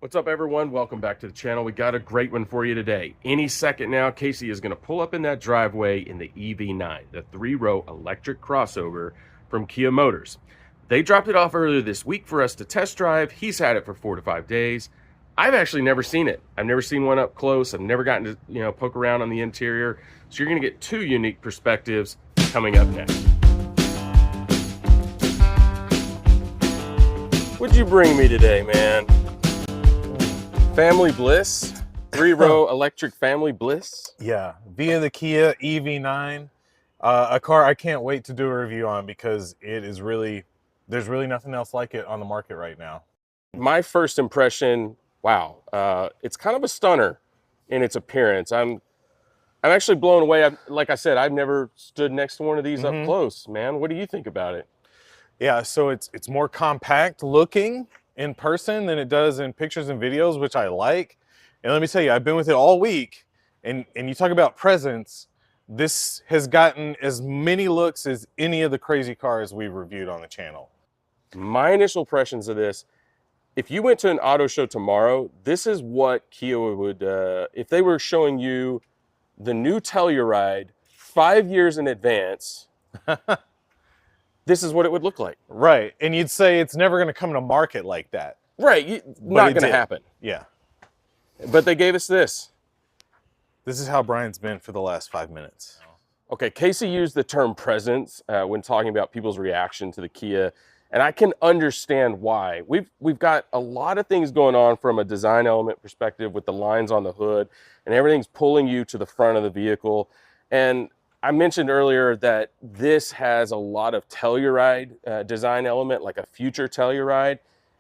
What's up, everyone? Welcome back to the channel. We got a great one for you today. Any second now, Casey is going to pull up in that driveway in the EV9, the three-row electric crossover from Kia Motors. They dropped it off earlier this week for us to test drive. He's had it for 4 to 5 days. I've actually never seen it. I've never seen one up close. I've never gotten to, poke around on the interior. So you're going to get two unique perspectives coming up next. What'd you bring me today, man? Family Bliss, three-row electric family bliss. Yeah, via the Kia EV9, a car I can't wait to do a review on because it is really, there's really nothing else like it on the market right now. My first impression, wow, it's kind of a stunner in its appearance. I'm actually blown away. Like I said, I've never stood next to one of these up close, man. What do you think about it? Yeah, so it's more compact looking in person than it does in pictures and videos, which I like. And let me tell you, I've been with it all week, and you talk about presence, this has gotten as many looks as any of the crazy cars we've reviewed on the channel. My initial impressions of this, if you went to an auto show tomorrow, this is what Kia would, if they were showing you the new Telluride 5 years in advance, this is what it would look like. Right, and you'd say it's never gonna come to market like that. Right, not gonna happen. Yeah. But they gave us this. This is how Brian's been for the last 5 minutes. Okay, Casey used the term presence when talking about people's reaction to the Kia, and I can understand why. We've got a lot of things going on from a design element perspective with the lines on the hood, and everything's pulling you to the front of the vehicle. And I mentioned earlier that this has a lot of Telluride design element, like a future Telluride.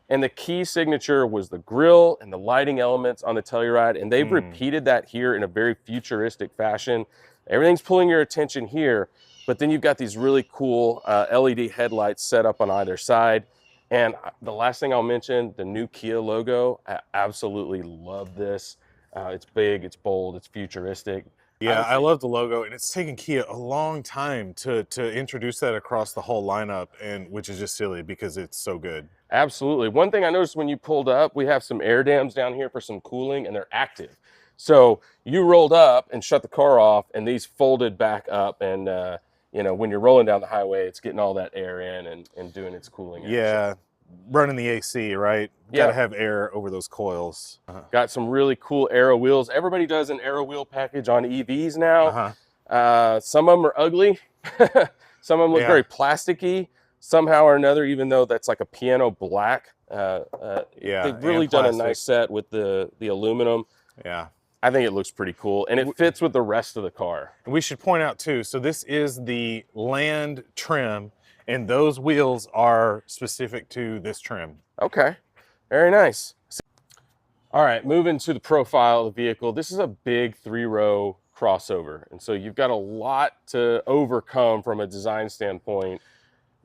And the key signature was the grille and the lighting elements on the Telluride. And they've repeated that here in a very futuristic fashion. Everything's pulling your attention here, but then you've got these really cool LED headlights set up on either side. And the last thing I'll mention, the new Kia logo. I absolutely love this. It's big, it's bold, it's futuristic. Yeah, I love the logo, and it's taken Kia a long time to introduce that across the whole lineup, and which is just silly because it's so good. Absolutely. One thing I noticed when you pulled up, we have some air dams down here for some cooling, and they're active. So you rolled up and shut the car off, and these folded back up, and when you're rolling down the highway, it's getting all that air in and doing its cooling action. Yeah, running the AC, right? Yeah. Gotta have air over those coils. Got some really cool aero wheels. Everybody does an aero wheel package on EVs now. Some of them are ugly. Some of them look very plasticky somehow or another, even though that's like a piano black. They've really done a nice set with the aluminum. Yeah. I think it looks pretty cool, and it fits with the rest of the car. We should point out too, so this is the Land trim, and those wheels are specific to this trim. Okay, very nice. All right, moving to the profile of the vehicle. This is a big three-row crossover, and so you've got a lot to overcome from a design standpoint.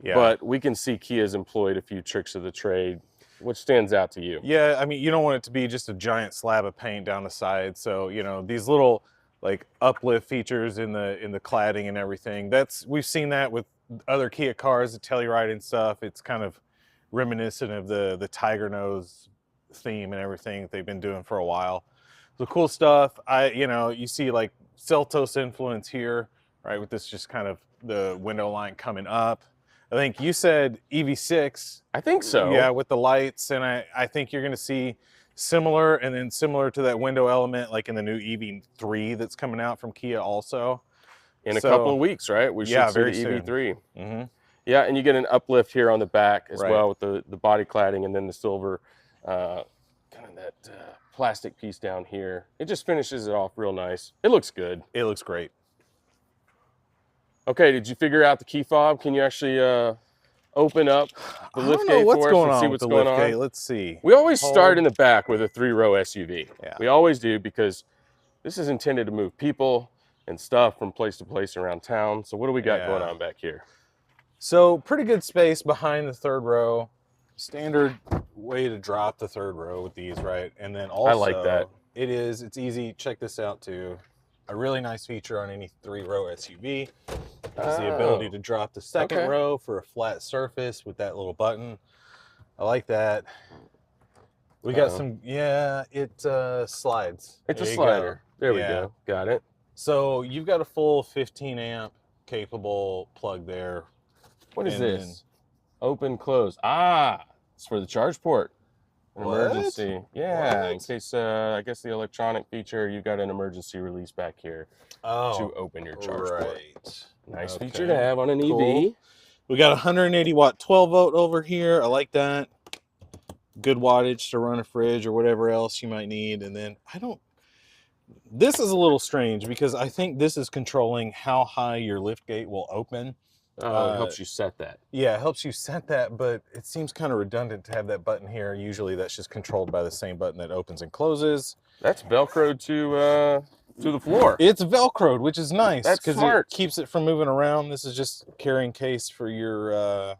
Yeah. But we can see Kia's employed a few tricks of the trade. What stands out to you? Yeah, I mean, you don't want it to be just a giant slab of paint down the side. So, these little like uplift features in the cladding and everything. We've seen that with other Kia cars, the Telluride and stuff. It's kind of reminiscent of the Tiger Nose theme and everything that they've been doing for a while. So cool stuff. You see like Seltos influence here, right? With this just kind of the window line coming up. I think you said EV6. I think so. Yeah, with the lights, and I think you're going to see similar, and then similar to that window element, like in the new EV3 that's coming out from Kia also. In a couple of weeks, right? We should see the EV3. Yeah, and you get an uplift here on the back as well with the body cladding, and then the silver, kind of that plastic piece down here. It just finishes it off real nice. It looks good. It looks great. Okay, did you figure out the key fob? Can you actually open up the lift gate for us and see what's going on? Let's see. We always start in the back with a three-row SUV. Yeah. We always do, because this is intended to move people and stuff from place to place around town. So what do we got going on back here? So pretty good space behind the third row. Standard way to drop the third row with these, right? And then also, I like that. It's easy. Check this out too. A really nice feature on any three-row SUV is the ability to drop the second row for a flat surface with that little button. I like that. We got some, yeah, it slides. It's a There you slider. go. There we Yeah. go. Got it. So you've got a full 15 amp capable plug there. What is And then- this? Open, close. Ah, it's for the charge port. An What? emergency. Yeah, in What? case, I guess the electronic feature, you got an emergency release back here to open your charge port. Right. Nice Okay. feature to have on an Cool. EV. We got 180 watt 12 volt over here. I like that. Good wattage to run a fridge or whatever else you might need. And then this is a little strange because I think this is controlling how high your lift gate will open. Oh, it helps you set that. Yeah, it helps you set that, but it seems kind of redundant to have that button here. Usually that's just controlled by the same button that opens and closes. That's Velcroed to the floor. It's Velcroed, which is nice That's because smart. it keeps it from moving around. This is just carrying case for your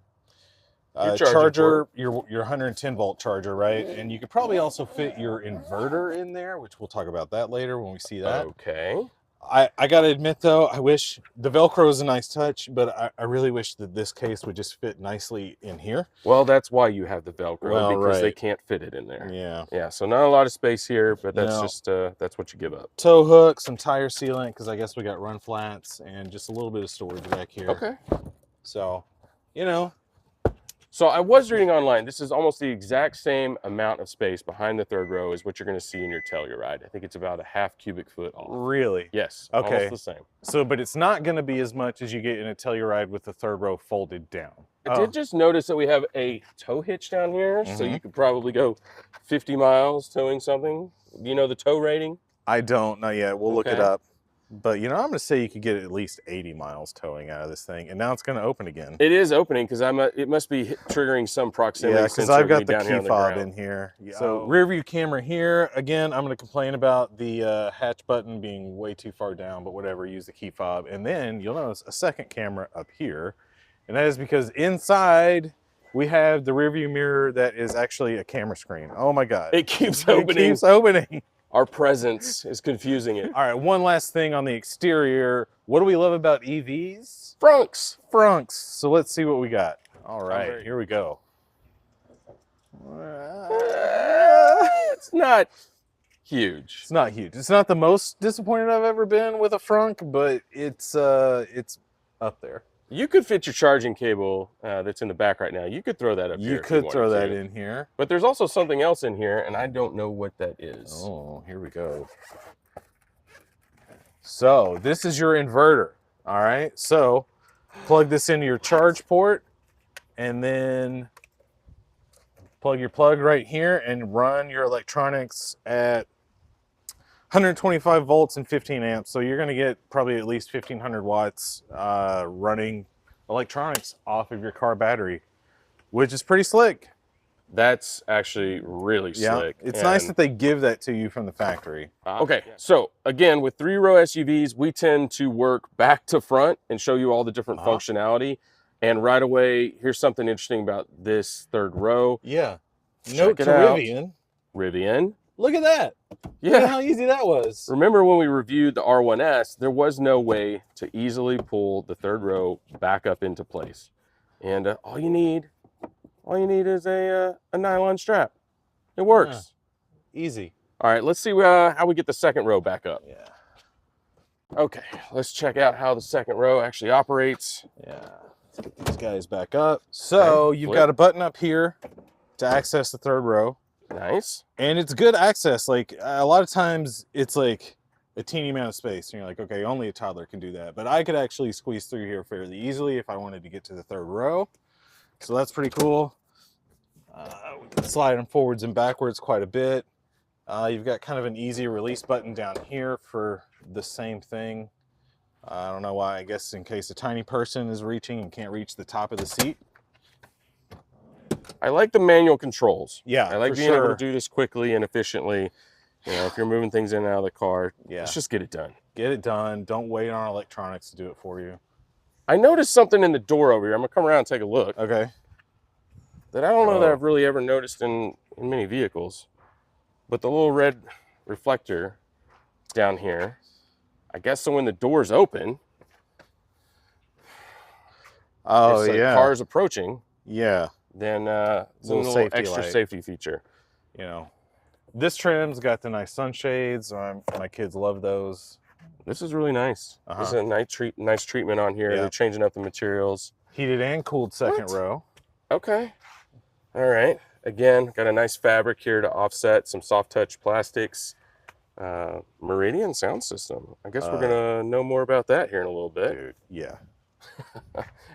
charging charger, port. your 110 volt charger, right? And you could probably also fit your inverter in there, which we'll talk about that later when we see that. Okay. I gotta admit though, I wish the Velcro is a nice touch, but I really wish that this case would just fit nicely in here. Well, that's why you have the Velcro, Well, because they right. can't fit it in there. Yeah. Yeah, so not a lot of space here, but that's No. just, that's what you give up. Tow hook, some tire sealant, because I guess we got run flats, and just a little bit of storage back here. Okay. So, you know. So I was reading online, this is almost the exact same amount of space behind the third row as what you're going to see in your Telluride. I think it's about a half cubic foot off. Really? Yes, Okay. almost the same. So, but it's not going to be as much as you get in a Telluride with the third row folded down. I did just notice that we have a tow hitch down here, so you could probably go 50 miles towing something. Do you know the tow rating? I don't, not yet. We'll look it Okay. up. But, you know, I'm going to say you could get at least 80 miles towing out of this thing. And now it's going to open again. It is opening because it must be triggering some proximity Yeah, because sensor I've got the down here key on the fob ground. in here. So rear view camera here. Again, I'm going to complain about the hatch button being way too far down, but whatever, use the key fob. And then you'll notice a second camera up here. And that is because inside we have the rear view mirror that is actually a camera screen. Oh my God. It keeps opening. It keeps opening. Our presence is confusing it. All right, one last thing on the exterior. What do we love about EVs? Frunks. Frunks. So let's see what we got. All right, ready. here we go. It's not huge. It's not huge. It's not the most disappointed I've ever been with a frunk, but it's up there. You could fit your charging cable that's in the back right now. You could throw that up here. You if could throw wanted that to. in here. But there's also something else in here, and I don't know what that is. Oh, here we go. So this is your inverter. All right. So plug this into your charge port, and then plug your plug right here and run your electronics at 125 volts and 15 amps. So you're going to get probably at least 1500 watts running electronics off of your car battery, which is pretty slick. That's actually really slick. It's nice that they give that to you from the factory. Okay, so again, with three-row SUVs, we tend to work back to front and show you all the different functionality. And right away, here's something interesting about this third row. Yeah. Check Note it to out. Rivian. Rivian. Look at that. Look at how easy that was. Remember when we reviewed the R1S, there was no way to easily pull the third row back up into place. And all you need is a nylon strap. It works. Easy. All right, let's see how we get the second row back up. Yeah. Okay, let's check out how the second row actually operates. Yeah. Let's get these guys back up. So Okay, you've flip. got a button up here to access the third row. Nice. And it's good access. Like a lot of times it's like a teeny amount of space. And you're like, okay, only a toddler can do that. But I could actually squeeze through here fairly easily if I wanted to get to the third row. So that's pretty cool. We can slide them forwards and backwards quite a bit. You've got kind of an easy release button down here for the same thing. I don't know why, I guess in case a tiny person is reaching and can't reach the top of the seat. I like the manual controls. Yeah, I like for being able sure. to do this quickly and efficiently. You know, if you're moving things in and out of the car, Yeah. let's just get it done. Get it done. Don't wait on electronics to do it for you. I noticed something in the door over here. I'm gonna come around and take a look. Okay. That I don't know that I've really ever noticed in many vehicles. But the little red reflector down here, I guess so when the door's open, Oh, if the yeah. car's approaching, Yeah. then it's a little Safety extra light. safety feature. You know, This trim's got the nice sunshades. My kids love those. This is really nice. This is a nice treatment on here. Yeah. They're changing up the materials. Heated and cooled second row. Okay. All right. Again, got a nice fabric here to offset some soft touch plastics. Meridian sound system. I guess we're gonna know more about that here in a little bit. Dude, yeah.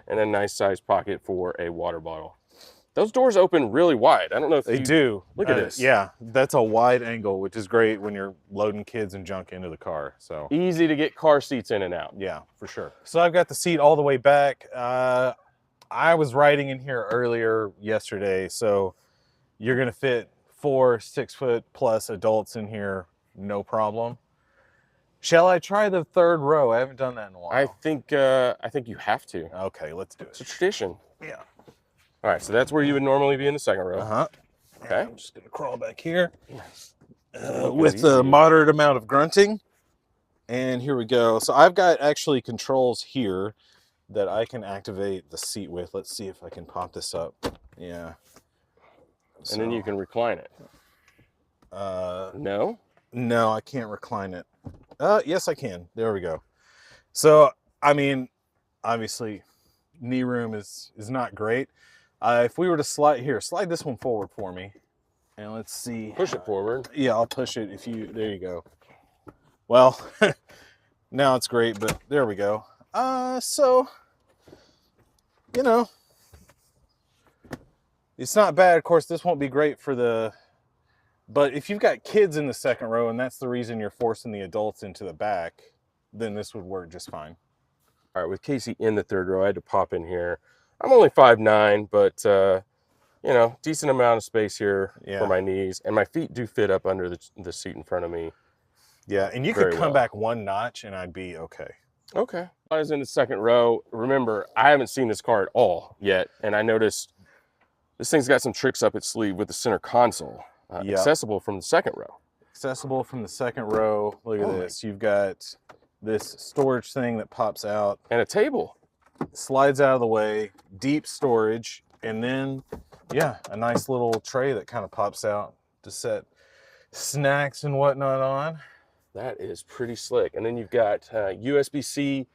And a nice size pocket for a water bottle. Those doors open really wide. I don't know if They you do. Look at this. Yeah, that's a wide angle, which is great when you're loading kids and junk into the car. So easy to get car seats in and out. yeah, for sure. So I've got the seat all the way back. I was riding in here earlier yesterday, so you're gonna fit 4 6-foot plus adults in here, no problem. Shall I try the third row? I haven't done that in a while. I think you have to. Okay, let's do it. It's a tradition. Yeah. All right, so that's where you would normally be in the second row. Okay. I'm just gonna crawl back here With with a moderate amount of grunting. And here we go. So I've got actually controls here that I can activate the seat with. Let's see if I can pop this up. Yeah. And then you can recline it. No? No, I can't recline it. Yes, I can. There we go. So, I mean, obviously, knee room is not great. If we were to slide this one forward for me. And let's see. Push it forward. Yeah, I'll push it there you go. Well, now it's great, but there we go. So, you know, it's not bad. Of course, this won't be great but if you've got kids in the second row and that's the reason you're forcing the adults into the back, then this would work just fine. All right, with Casey in the third row, I had to pop in here. I'm only 5'9", but you know, decent amount of space here for my knees, and my feet do fit up under the seat in front of me. Yeah, and you could come back one notch and I'd be okay. Okay. I was in the second row. Remember, I haven't seen this car at all yet, and I noticed this thing's got some tricks up its sleeve with the center console. Accessible from the second row. Accessible from the second row. Look at this. You've got this storage thing that pops out. And a table. Slides out of the way. Deep storage. And then, yeah, a nice little tray that kind of pops out to set snacks and whatnot on. That is pretty slick. And then you've got USB-C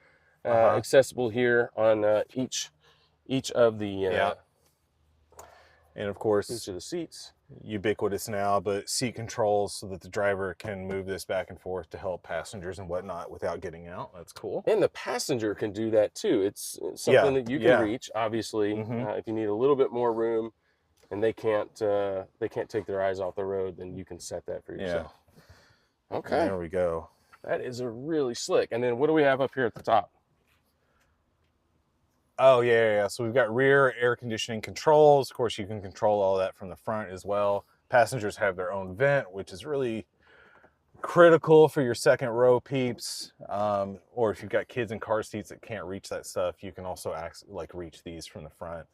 accessible here on each of the... And of course, each of the seats. Ubiquitous now, but seat controls so that the driver can move this back and forth to help passengers and whatnot without getting out. That's cool. And the passenger can do that too. It's something that you can reach, obviously. If you need a little bit more room and they can't take their eyes off the road, then you can set that for yourself. Okay. There we go. That is a really slick. And then what do we have up here at the top? Oh, yeah. So we've got rear air conditioning controls. Of course, you can control all that from the front as well. Passengers have their own vent, which is really critical for your second row peeps. Or if you've got kids in car seats that can't reach that stuff, you can also reach these from the front.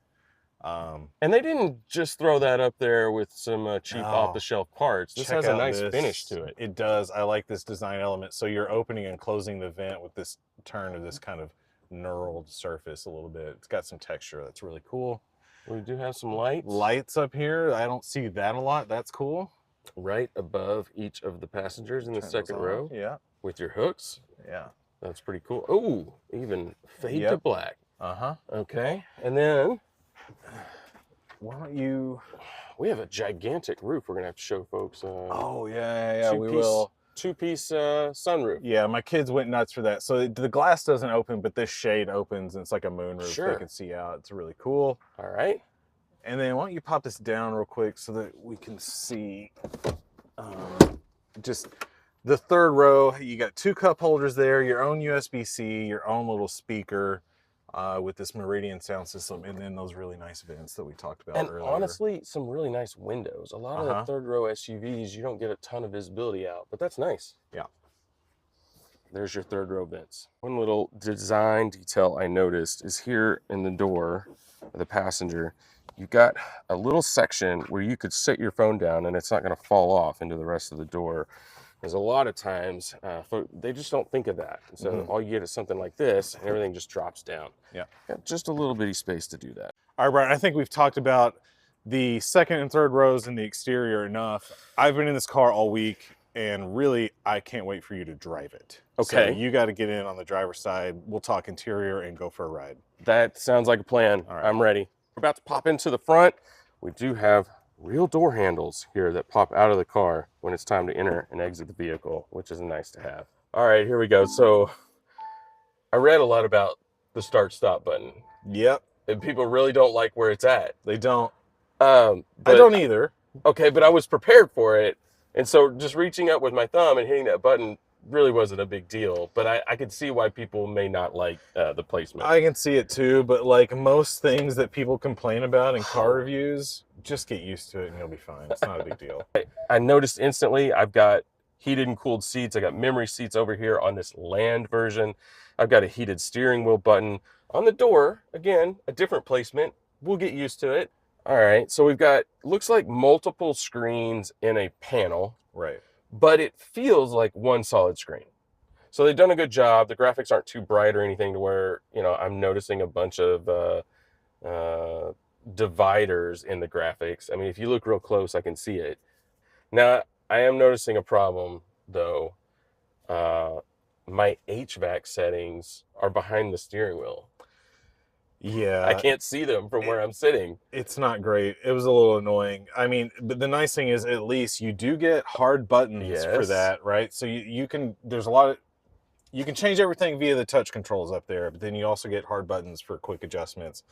And they didn't just throw that up there with some cheap off-the-shelf parts. This has a nice finish to it. It does. I like this design element. So you're opening and closing the vent with this turn of this kind of knurled surface a little bit. It's got some texture that's really cool. We do have some lights. Lights up here. I don't see that a lot. That's cool. Right above each of the passengers in the second row. Yeah. With your hooks. Yeah. That's pretty cool. Oh, even fade to black. Okay. And then why don't you... We have a gigantic roof we're going to have to show folks. Oh, yeah. We will. Two-piece sunroof. Yeah, my kids went nuts for that. So the glass doesn't open, but this shade opens, and it's like a moonroof. They can see out. It's really cool. All right. And then why don't you pop this down real quick so that we can see just the third row. You got 2 cup holders there, your own USB-C, your own little speaker with this Meridian sound system, and then those really nice vents that we talked about earlier. And honestly, some really nice windows. A lot of the third row SUVs, you don't get a ton of visibility out, but that's nice. Yeah. There's your third row vents. One little design detail I noticed is here in the door of the passenger, you've got a little section where you could set your phone down and it's not going to fall off into the rest of the door. There's a lot of times they just don't think of that. And so all you get is something like this and everything just drops down. Yeah. Got just a little bitty space to do that. All right, Brian, I think we've talked about The second and third rows in the exterior enough. I've been in this car all week, and really, I can't wait for you to drive it. So Okay. you got to get in on the driver's side. We'll talk interior and go for a ride. That sounds like a plan. All right. I'm ready. We're about to pop into the front. We do have real door handles here that pop out of the car when it's time to enter and exit the vehicle, which is nice to have. All right, here we go. So I read a lot about the start stop button. Yep. And people really don't like where it's at. They don't. I don't either. Okay, but I was prepared for it. And so just reaching up with my thumb and hitting that button really wasn't a big deal, but I could see why people may not like the placement. I can see it too, but like most things that people complain about in car reviews, just get used to it and you'll be fine. It's not a big deal. I noticed instantly I've got heated and cooled seats. I got memory seats over here on this Land version. I've got a heated steering wheel button. On the door, again, a different placement. We'll get used to it. All right, so we've got, looks like multiple screens in a panel. Right. But it feels like one solid screen. So they've done a good job. The graphics aren't too bright or anything to where, you know, I'm noticing a bunch of dividers in the graphics. I mean, if you look real close, I can see it. Now, I am noticing a problem, though. My HVAC settings are behind the steering wheel. Yeah. I can't see them from where I'm sitting. It's not great. It was a little annoying. I mean, but the nice thing is at least you do get hard buttons for that, right? So you can, there's a lot of, you can change everything via the touch controls up there, but then you also get hard buttons for quick adjustments.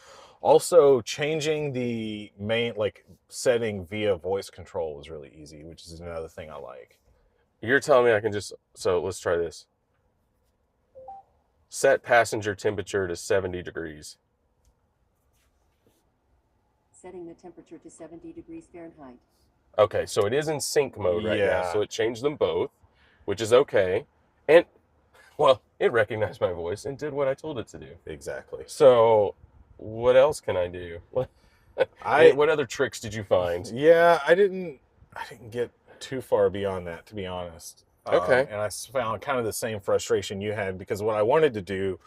Also, changing the main, like, setting via voice control was really easy, which is another thing I like. You're telling me I can just, so let's try this. Set passenger temperature to 70 degrees. Setting the temperature to 70 degrees Fahrenheit. Okay, so it is in sync mode right now, so it changed them both, which is okay. And, well, it recognized my voice and did what I told it to do. Exactly. So, what else can I do? What other tricks did you find? Yeah, I didn't get too far beyond that, to be honest. Okay. And I found kind of the same frustration you had, because what I wanted to do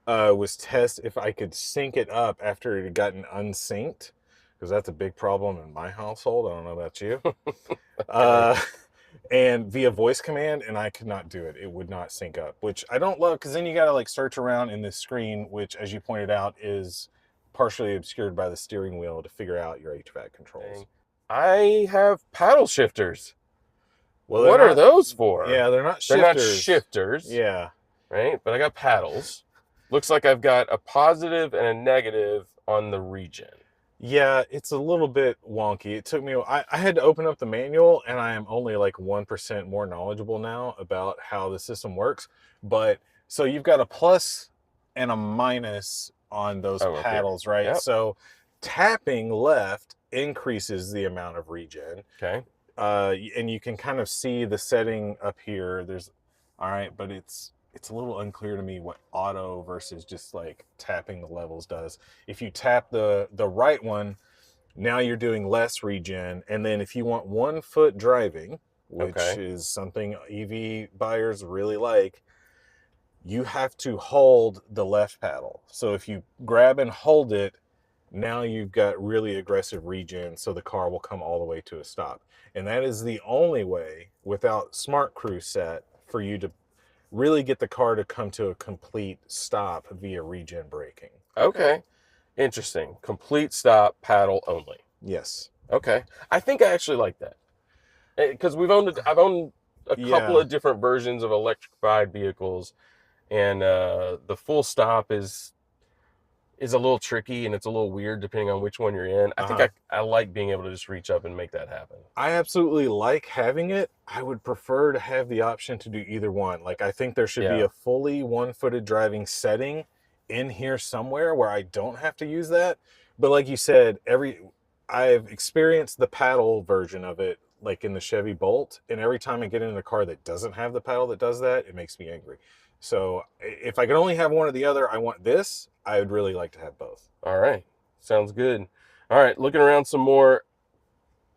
was test if I could sync it up after it had gotten unsynced, because that's a big problem in my household. I don't know about you. And via voice command, and I could not do it. It would not sync up, which I don't love, because then you got to like search around in this screen, which, as you pointed out, is partially obscured by the steering wheel to figure out your HVAC controls. I have paddle shifters. Well, what are those for? Yeah, they're not shifters. They're not shifters. Yeah. Right? But I got paddles. Looks like I've got a positive and a negative on the regen. Yeah, it's a little bit wonky. It took me, I had to open up the manual, and I am only like 1% more knowledgeable now about how the system works. But so you've got a plus and a minus on those paddles, right? Yep. So tapping left increases the amount of regen. Okay. And you can kind of see the setting up here. All right, but it's a little unclear to me what auto versus just like tapping the levels does. If you tap the right one, now you're doing less regen. And then if you want 1 foot driving, which is something EV buyers really like, you have to hold the left paddle. So if you grab and hold it, now you've got really aggressive regen, so the car will come all the way to a stop. And that is the only way, without Smart Cruise set, for you to really get the car to come to a complete stop via regen braking. Okay. Interesting. Complete stop, paddle only. Yes. Okay. I think I actually like that. Because I've owned a couple of different versions of electrified vehicles, and the full stop is a little tricky, and it's a little weird depending on which one you're in. I think I like being able to just reach up and make that happen. I absolutely like having it. I would prefer to have the option to do either one. Like, I think there should be a fully one-footed driving setting in here somewhere where I don't have to use that. But like you said, I've experienced the paddle version of it, like in the Chevy Bolt, and every time I get in a car that doesn't have the paddle that does that, it makes me angry. So if I could only have one or the other, I want this. I would really like to have both. All right. Sounds good. All right. Looking around some more.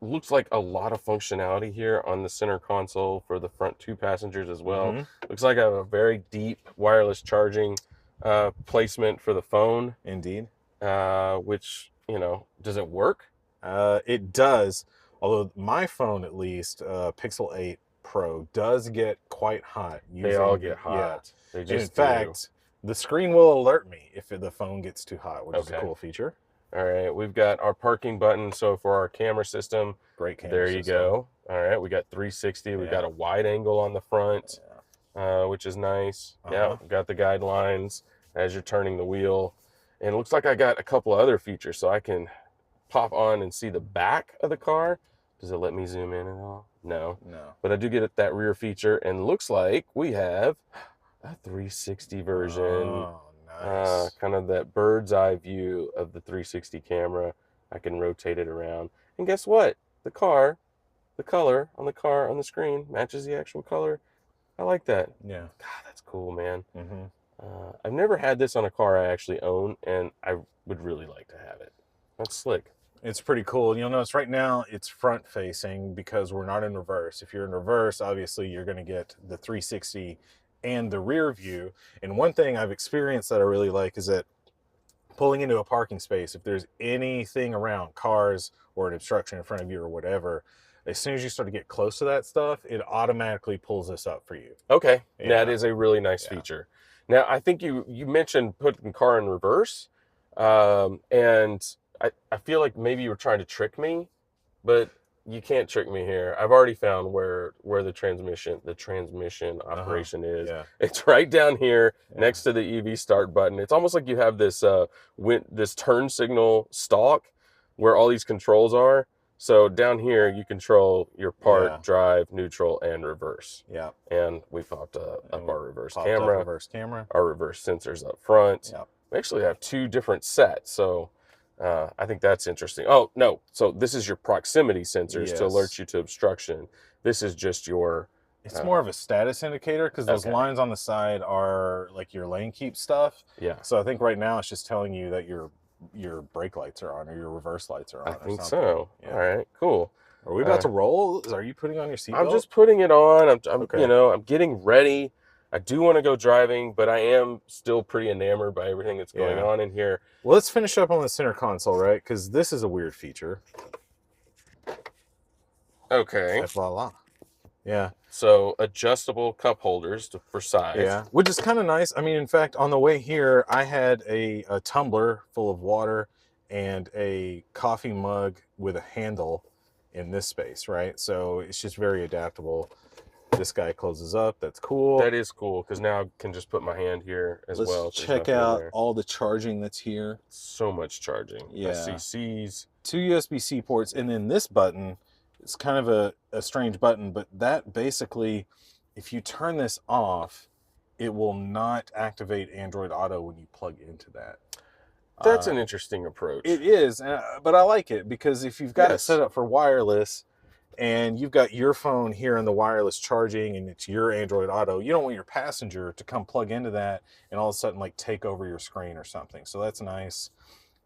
Looks like a lot of functionality here on the center console for the front 2 passengers as well. Looks like I have a very deep wireless charging placement for the phone. Indeed. Which, you know, does it work? It does, although my phone at least, Pixel 8 Pro, does get quite hot using They all get hot. Yeah. They And in just do. fact, the screen will alert me if the phone gets too hot, which is a Okay. cool feature. All right, we've got our parking button. So for our camera system, Great camera there you system. go. All right, we got 360. We've got a wide angle on the front, which is nice. Yeah, we've got the guidelines as you're turning the wheel. And it looks like I got a couple of other features, so I can pop on and see the back of the car. Does it let me zoom in at all? No. No. But I do get that rear feature, and looks like we have a 360 version. Oh, nice. Kind of that bird's eye view of the 360 camera. I can rotate it around. And guess what? The color on the screen matches the actual color. I like that. Yeah. God, that's cool, man. Mm-hmm. I've never had this on a car I actually own, and I would really like to have it. That's slick. It's pretty cool. You'll notice right now it's front facing because we're not in reverse. If you're in reverse, obviously you're going to get the 360 and the rear view. And one thing I've experienced that I really like is that pulling into a parking space, if there's anything around, cars or an obstruction in front of you or whatever, as soon as you start to get close to that stuff, it automatically pulls this up for you. Okay, Yeah. that is a really nice feature. Now, I think you mentioned putting the car in reverse, and I feel like maybe you were trying to trick me, but you can't trick me here. I've already found where the transmission operation is. Yeah. It's right down here next to the EV start button. It's almost like you have this this turn signal stalk where all these controls are. So down here you control your park, drive, neutral, and reverse. Yeah. And we popped up our reverse Up camera, reverse camera, our reverse sensors up front. Yeah. We actually have two different sets, so I think that's interesting. Oh, no. So this is your proximity sensors to alert you to obstruction. This is just your... It's more of a status indicator because those lines on the side are like your lane keep stuff. Yeah. So I think right now it's just telling you that your brake lights are on or your reverse lights are on. I think so. Yeah. All right, cool. Are we about to roll? Are you putting on your seatbelt? I'm just putting it on. I'm getting ready. I do want to go driving, but I am still pretty enamored by everything that's going on in here. Well, let's finish up on the center console, right? Because this is a weird feature. Okay. Voila. Yeah. So adjustable cup holders for size. Yeah, which is kind of nice. I mean, in fact, on the way here, I had a tumbler full of water and a coffee mug with a handle in this space, right? So it's just very adaptable. This guy closes up. That's cool. That is cool because now I can just put my hand here as well. Let's check out all the charging that's here. So much charging. Yeah. I see C's. 2 USB-C ports, and then this button, it's kind of a strange button, but that basically, if you turn this off, it will not activate Android Auto when you plug into that. That's an interesting approach. It is, but I like it because if you've got it set up for wireless and you've got your phone here in the wireless charging and it's your Android Auto, you don't want your passenger to come plug into that and all of a sudden like take over your screen or something. So that's nice.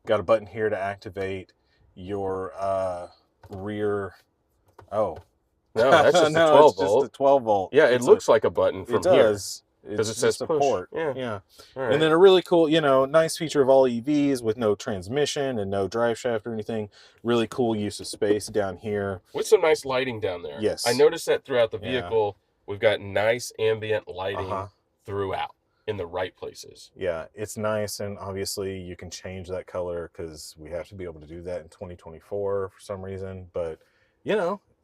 Got a button here to activate your rear. Oh. No, that's just no, a 12 it's volt. just a 12 volt. Yeah, it looks like a button from here. It does. Because it It's says just a push. port. Yeah. Right. And then a really cool, nice feature of all EVs with no transmission and no drive shaft or anything. Really cool use of space down here. With some nice lighting down there. Yes. I noticed that throughout the vehicle, we've got nice ambient lighting throughout in the right places. Yeah, it's nice. And obviously you can change that color because we have to be able to do that in 2024 for some reason. But,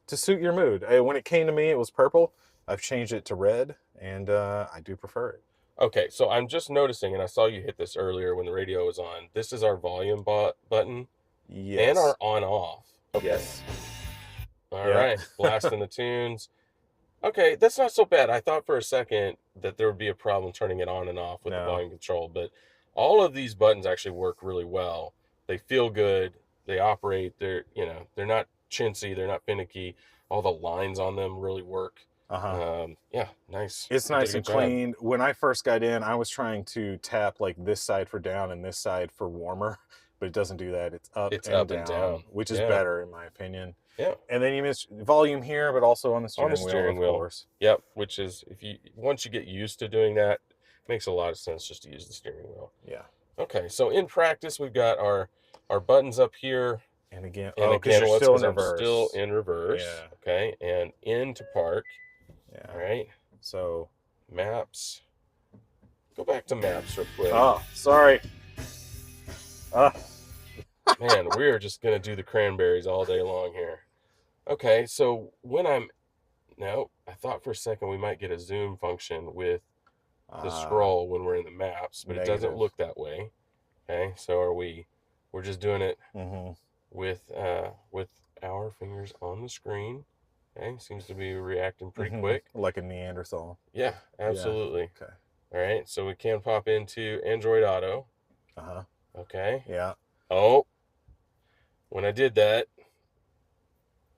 to suit your mood. When it came to me, it was purple. I've changed it to red, and I do prefer it. Okay, so I'm just noticing, and I saw you hit this earlier when the radio was on. This is our volume button and our on-off. Okay. Yes. All right, blasting the tunes. Okay, that's not so bad. I thought for a second that there would be a problem turning it on and off with the volume control, but all of these buttons actually work really well. They feel good. They operate. They're not chintzy. They're not finicky. All the lines on them really work. Yeah, nice. It's nice and clean. When I first got in, I was trying to tap like this side for down and this side for warmer, but it doesn't do that. It's up and down, which is better in my opinion. Yeah. And then you miss volume here, but also on the steering wheel, of course. Yep. Which is, once you get used to doing that, it makes a lot of sense just to use the steering wheel. Yeah. Okay. So in practice, we've got our buttons up here. And again, And oh, because again, you're still in I'm reverse. still in reverse. Yeah. Okay, and into park. Yeah. All right. So Maps. Go back to maps real quick. oh, sorry. Man, we're just gonna do the cranberries all day long here. Okay, so when no, I thought for a second we might get a zoom function with the scroll when we're in the maps, but it doesn't look that way. Okay, so we're just doing it with our fingers on the screen. Okay, seems to be reacting pretty quick. Like a Neanderthal. Yeah, absolutely. Yeah. Okay. All right, so we can pop into Android Auto. Okay. Yeah. Oh, when I did that,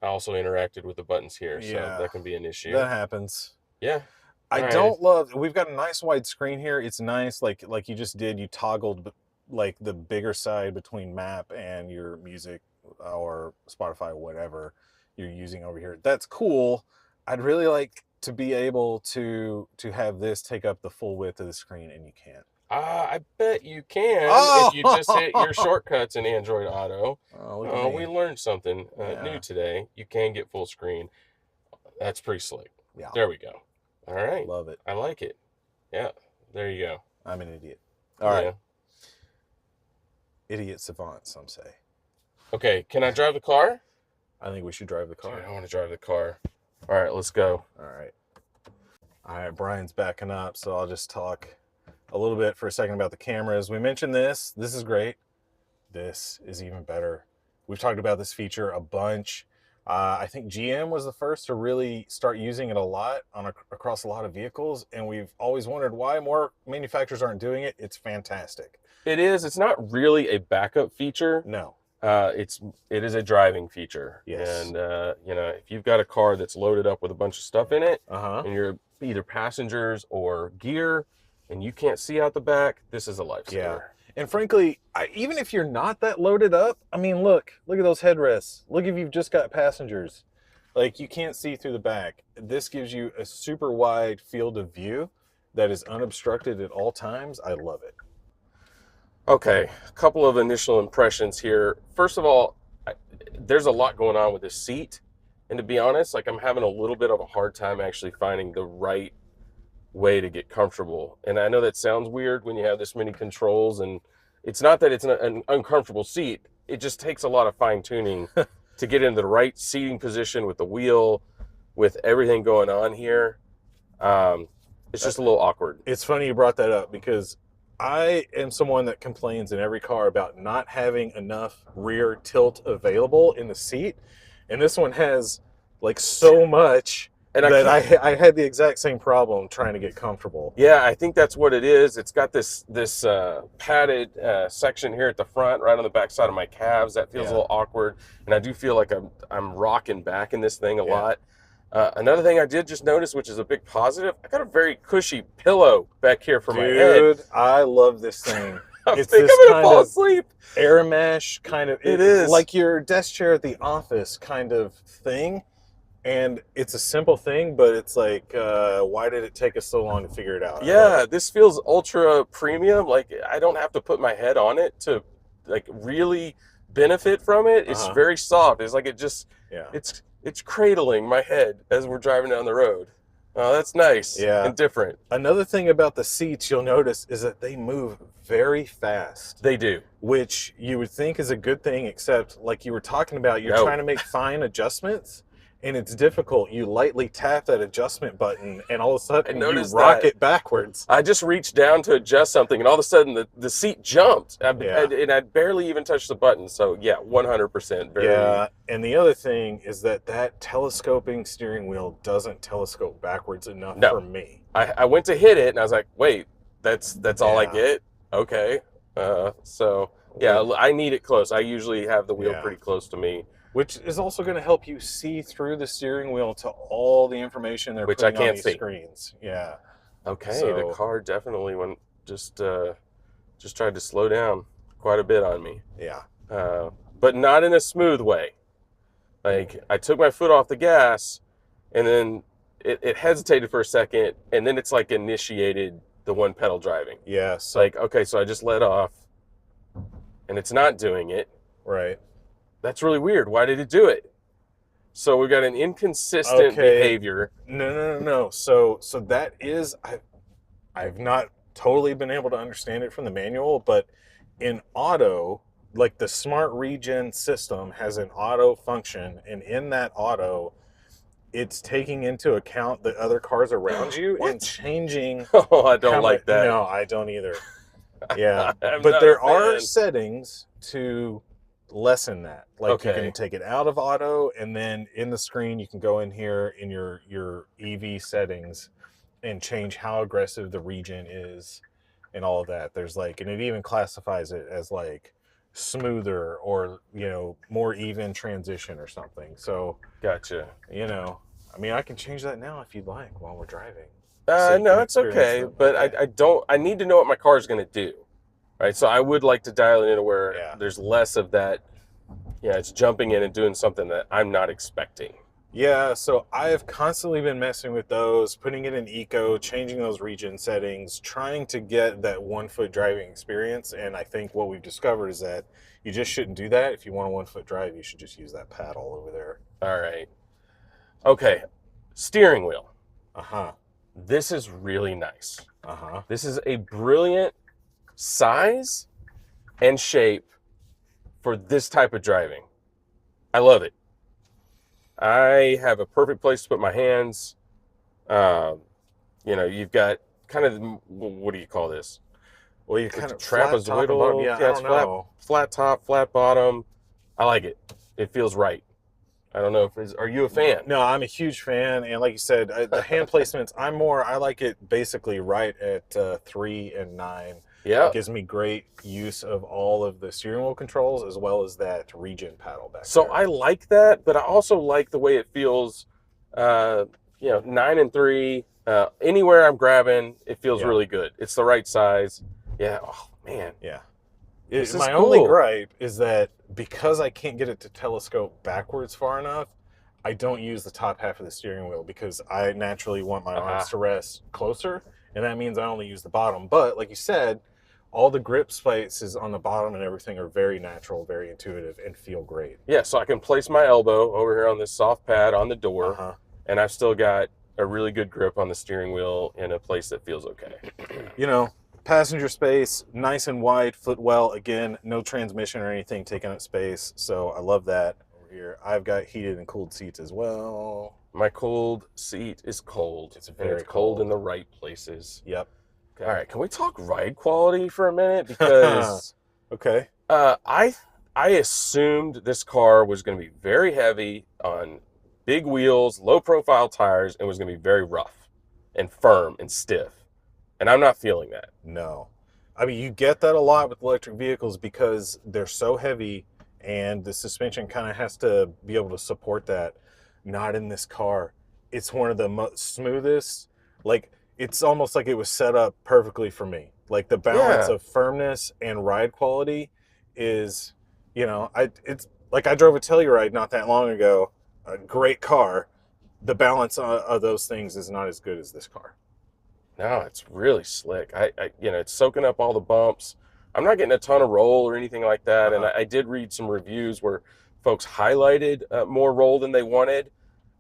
I also interacted with the buttons here, so that can be an issue. That happens. Yeah. I don't love, we've got a nice wide screen here. It's nice, like you just did, you toggled like the bigger side between map and your music or Spotify, whatever you're using over here. That's cool. I'd really like to be able to have this take up the full width of the screen, and you can't. I bet you can if you just hit your shortcuts in Android Auto. Oh, we learned something new today. You can get full screen. That's pretty slick. Yeah. There we go. All right. Love it. I like it. Yeah. There you go. I'm an idiot. All right. Idiot savant, some say. Okay. Can I drive the car? I think we should drive the car. Dude, I want to drive the car. All right. Let's go. All right. Brian's backing up, so I'll just talk a little bit for a second about the cameras. We mentioned this. This is great. This is even better. We've talked about this feature a bunch. I think GM was the first to really start using it a lot across a lot of vehicles, and we've always wondered why more manufacturers aren't doing it. It's fantastic. It is. It's not really a backup feature. No. It is a driving feature. Yes. And if you've got a car that's loaded up with a bunch of stuff in it, and you're either passengers or gear, and you can't see out the back, this is a lifesaver. Yeah. And frankly, even if you're not that loaded up, I mean, look at those headrests. Look if you've just got passengers. Like, you can't see through the back. This gives you a super wide field of view that is unobstructed at all times. I love it. Okay, a couple of initial impressions here. First of all, there's a lot going on with this seat. And to be honest, like, I'm having a little bit of a hard time actually finding the right way to get comfortable. And I know that sounds weird when you have this many controls, and it's not that it's an uncomfortable seat. It just takes a lot of fine tuning to get into the right seating position with the wheel, with everything going on here. It's just a little awkward. It's funny you brought that up, because I am someone that complains in every car about not having enough rear tilt available in the seat. And this one has like so much. And I had the exact same problem trying to get comfortable. Yeah, I think that's what it is. It's got this padded section here at the front, right on the back side of my calves. That feels a little awkward, and I do feel like I'm rocking back in this thing a lot. Another thing I did just notice, which is a big positive, I got a very cushy pillow back here for my head. Dude, I love this thing. I think I'm gonna fall asleep. Air mesh kind of. It is like your desk chair at the office kind of thing. And it's a simple thing, but it's like, why did it take us so long to figure it out? Yeah, this feels ultra premium. Like, I don't have to put my head on it to like really benefit from it. It's very soft. It's like it just, it's cradling my head as we're driving down the road. Oh, that's nice and different. Another thing about the seats you'll notice is that they move very fast. They do. Which you would think is a good thing, except like you were talking about, you're trying to make fine adjustments. And it's difficult. You lightly tap that adjustment button, and all of a sudden you rock it backwards. I just reached down to adjust something, and all of a sudden the seat jumped. And I barely even touched the button. So, yeah, 100%. Yeah, and the other thing is that telescoping steering wheel doesn't telescope backwards enough for me. I went to hit it, and I was like, wait, that's all I get? Okay. So, yeah, I need it close. I usually have the wheel pretty close to me. Which is also going to help you see through the steering wheel to all the information they're putting on these screens. Yeah. Okay, so the car definitely just tried to slow down quite a bit on me. Yeah. But not in a smooth way. Like, I took my foot off the gas, and then it hesitated for a second, and then it's like initiated the one pedal driving. Yeah. It's like, okay, so I just let off, and it's not doing it. Right. That's really weird. Why did it do it? So we've got an inconsistent Okay. behavior. No. So that is, I've not totally been able to understand it from the manual, but in auto, like the smart regen system has an auto function, and in that auto, it's taking into account the other cars around you and changing Oh, I don't how much. like that. No, I don't either. Yeah, I'm but not there a are fan. settings to lessen that. Like you Okay. can take it out of auto, and then in the screen you can go in here in your EV settings and change how aggressive the regen is and all of that. There's like, and it even classifies it as like smoother or, you know, more even transition or something. So, Gotcha. you know, I mean, I can change that now if you'd like while we're driving. So you No, can it's experience okay. them. But Okay. I don't. I need to know what my car is going to do, right? So I would like to dial it in to where Yeah. there's less of that. Yeah, it's jumping in and doing something that I'm not expecting. Yeah, so I have constantly been messing with those, putting it in eco, changing those region settings, trying to get that 1 foot driving experience. And I think what we've discovered is that you just shouldn't do that. If you want a 1 foot drive, you should just use that paddle over there. All right. Okay. Steering wheel. Uh-huh. This is really nice. Uh-huh. This is a brilliant size and shape for this type of driving. I love it. I have a perfect place to put my hands. You know, you've got kind of, what do you call this? Well, you It's kind of flat top and bottom. trapezoidal. Yeah, Yeah, I it's don't know. flat top, flat bottom. I like it. It feels right. I don't know if are you a fan? No, I'm a huge fan, and like you said, the hand placements. I like it basically right at 3 and 9. Yeah. It gives me great use of all of the steering wheel controls as well as that regen paddle back So there. I like that, but I also like the way it feels. You know, 9 and 3. Anywhere I'm grabbing, it feels Yeah. really good. It's the right size. Yeah. Oh man. Yeah. This is My only cool. gripe is that because I can't get it to telescope backwards far enough, I don't use the top half of the steering wheel because I naturally want my arms to rest closer, and that means I only use the bottom. But like you said, all the grip spaces on the bottom and everything are very natural, very intuitive, and feel great. Yeah. So I can place my elbow over here on this soft pad on the door, Uh-huh. and I've still got a really good grip on the steering wheel in a place that feels okay. You know, passenger space, nice and wide, footwell. Again, no transmission or anything taking up space, so I love that. Over here, I've got heated and cooled seats as well. My cold seat is cold. It's and very it's cold in cold. the right places. Yep. All right, can we talk ride quality for a minute? Because Okay. I assumed this car was going to be very heavy on big wheels, low profile tires, and was going to be very rough and firm and stiff. And I'm not feeling that. No. I mean, you get that a lot with electric vehicles because they're so heavy and the suspension kind of has to be able to support that. Not in this car. It's one of the smoothest. Like, it's almost like it was set up perfectly for me. Like, the balance Yeah. of firmness and ride quality is, you know, it's like I drove a Telluride not that long ago. A great car. The balance of those things is not as good as this car. No, it's really slick. You know, it's soaking up all the bumps. I'm not getting a ton of roll or anything like that. And I did read some reviews where folks highlighted more roll than they wanted.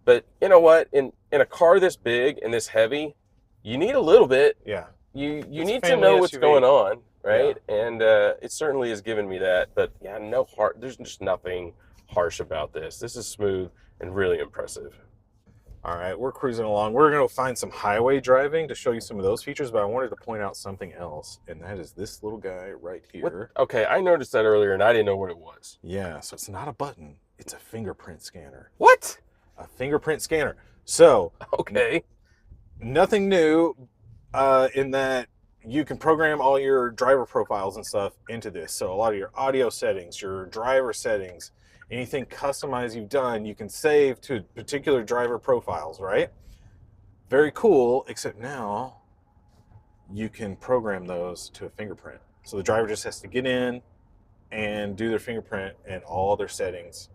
But you know what? In a car this big and this heavy, you need a little bit. Yeah. You It's a need to family know what's SUV. going on, right? And it certainly has given me that. But yeah, there's just nothing harsh about this. This is smooth and really impressive. All right, we're cruising along. We're going to find some highway driving to show you some of those features, but I wanted to point out something else, and that is this little guy right here. Okay, I noticed that earlier and I didn't know what it was. Yeah, so it's not a button, it's a fingerprint scanner. What? A fingerprint scanner. So, Okay. nothing new in that you can program all your driver profiles and stuff into this. So, a lot of your audio settings, your driver settings, anything customized you've done, you can save to particular driver profiles, right? Very cool, except now you can program those to a fingerprint. So the driver just has to get in and do their fingerprint and all their settings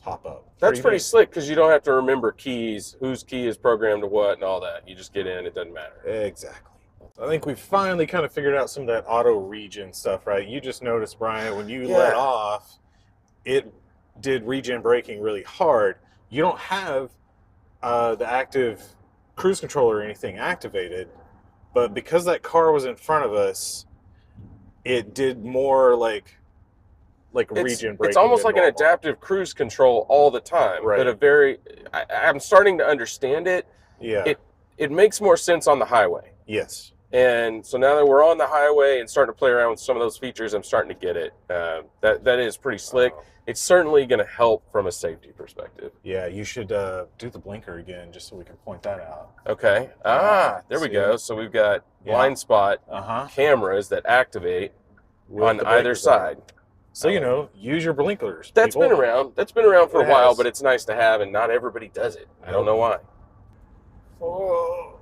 pop up. That's pretty neat. slick because you don't have to remember keys, whose key is programmed to what and all that. You just get in, it doesn't matter. Exactly. I think we finally kind of figured out some of that auto regen stuff, right? You just noticed, Brian, when you let off, it did regen braking really hard, you don't have the active cruise control or anything activated, but because that car was in front of us, it did more like regen It's braking almost than like an normal. adaptive cruise control all the time, but Right. a very I'm starting to understand it. Yeah. It makes more sense on the highway. Yes. And so now that we're on the highway and starting to play around with some of those features, I'm starting to get it. That is pretty slick. Oh. It's certainly going to help from a safety perspective. Yeah, you should do the blinker again just so we can point that out. Okay. There we See? go. So we've got Yeah. blind spot Uh-huh. cameras that activate With on the either blinkers on. side. So, you know, use your blinkers. That's people. been around. That's been around for a It while, has. but it's nice to have, and not everybody does it. I don't know why. Oh,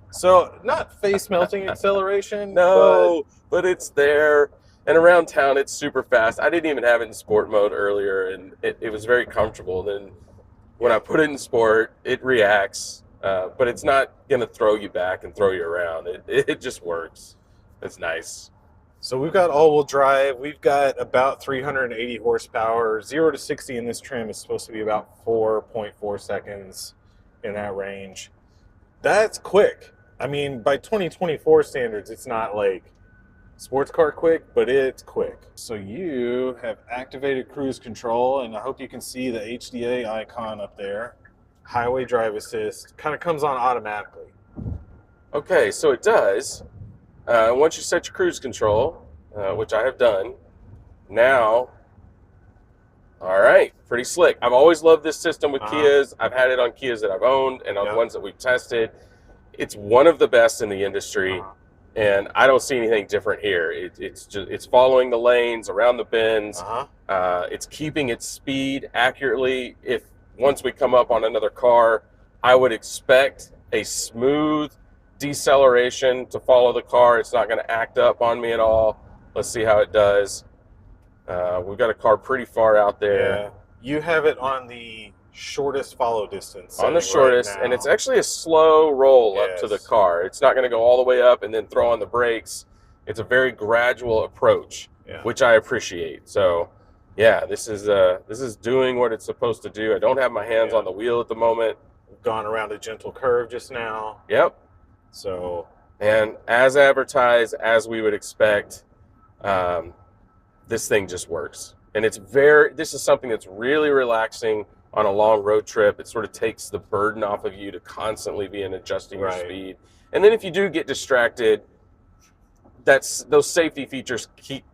So, not face melting acceleration. No, but it's there. And around town, it's super fast. I didn't even have it in sport mode earlier, and it was very comfortable. Then when I put it in sport, it reacts, but it's not going to throw you back and throw you around. It just works. It's nice. So we've got all-wheel drive. We've got about 380 horsepower. 0 to 60 in this trim is supposed to be about 4.4 seconds in that range. That's quick. I mean, by 2024 standards, it's not like sports car quick, but it's quick. So you have activated cruise control, and I hope you can see the HDA icon up there. Highway drive assist kind of comes on automatically. Okay, so it does. Once you set your cruise control, which I have done, now, all right, pretty slick. I've always loved this system with Kias. I've had it on Kias that I've owned and on ones that we've tested. It's one of the best in the industry, and I don't see anything different here. It's following the lanes around the bends. It's keeping its speed accurately. If once we come up on another car, I would expect a smooth deceleration to follow the car. It's not going to act up on me at all. Let's see how it does. We've got a car pretty far out there. Yeah. You have it on the shortest follow distance. On the shortest, right now. and it's actually a slow roll up to the car. It's not going to go all the way up and then throw on the brakes. It's a very gradual approach, which I appreciate. So, yeah, this is doing what it's supposed to do. I don't have my hands on the wheel at the moment. We've gone around a gentle curve just now. Yep. So, and as advertised, as we would expect, this thing just works. And this is something that's really relaxing on a long road trip. It sort of takes the burden off of you to constantly be adjusting your speed. And then if you do get distracted, those safety features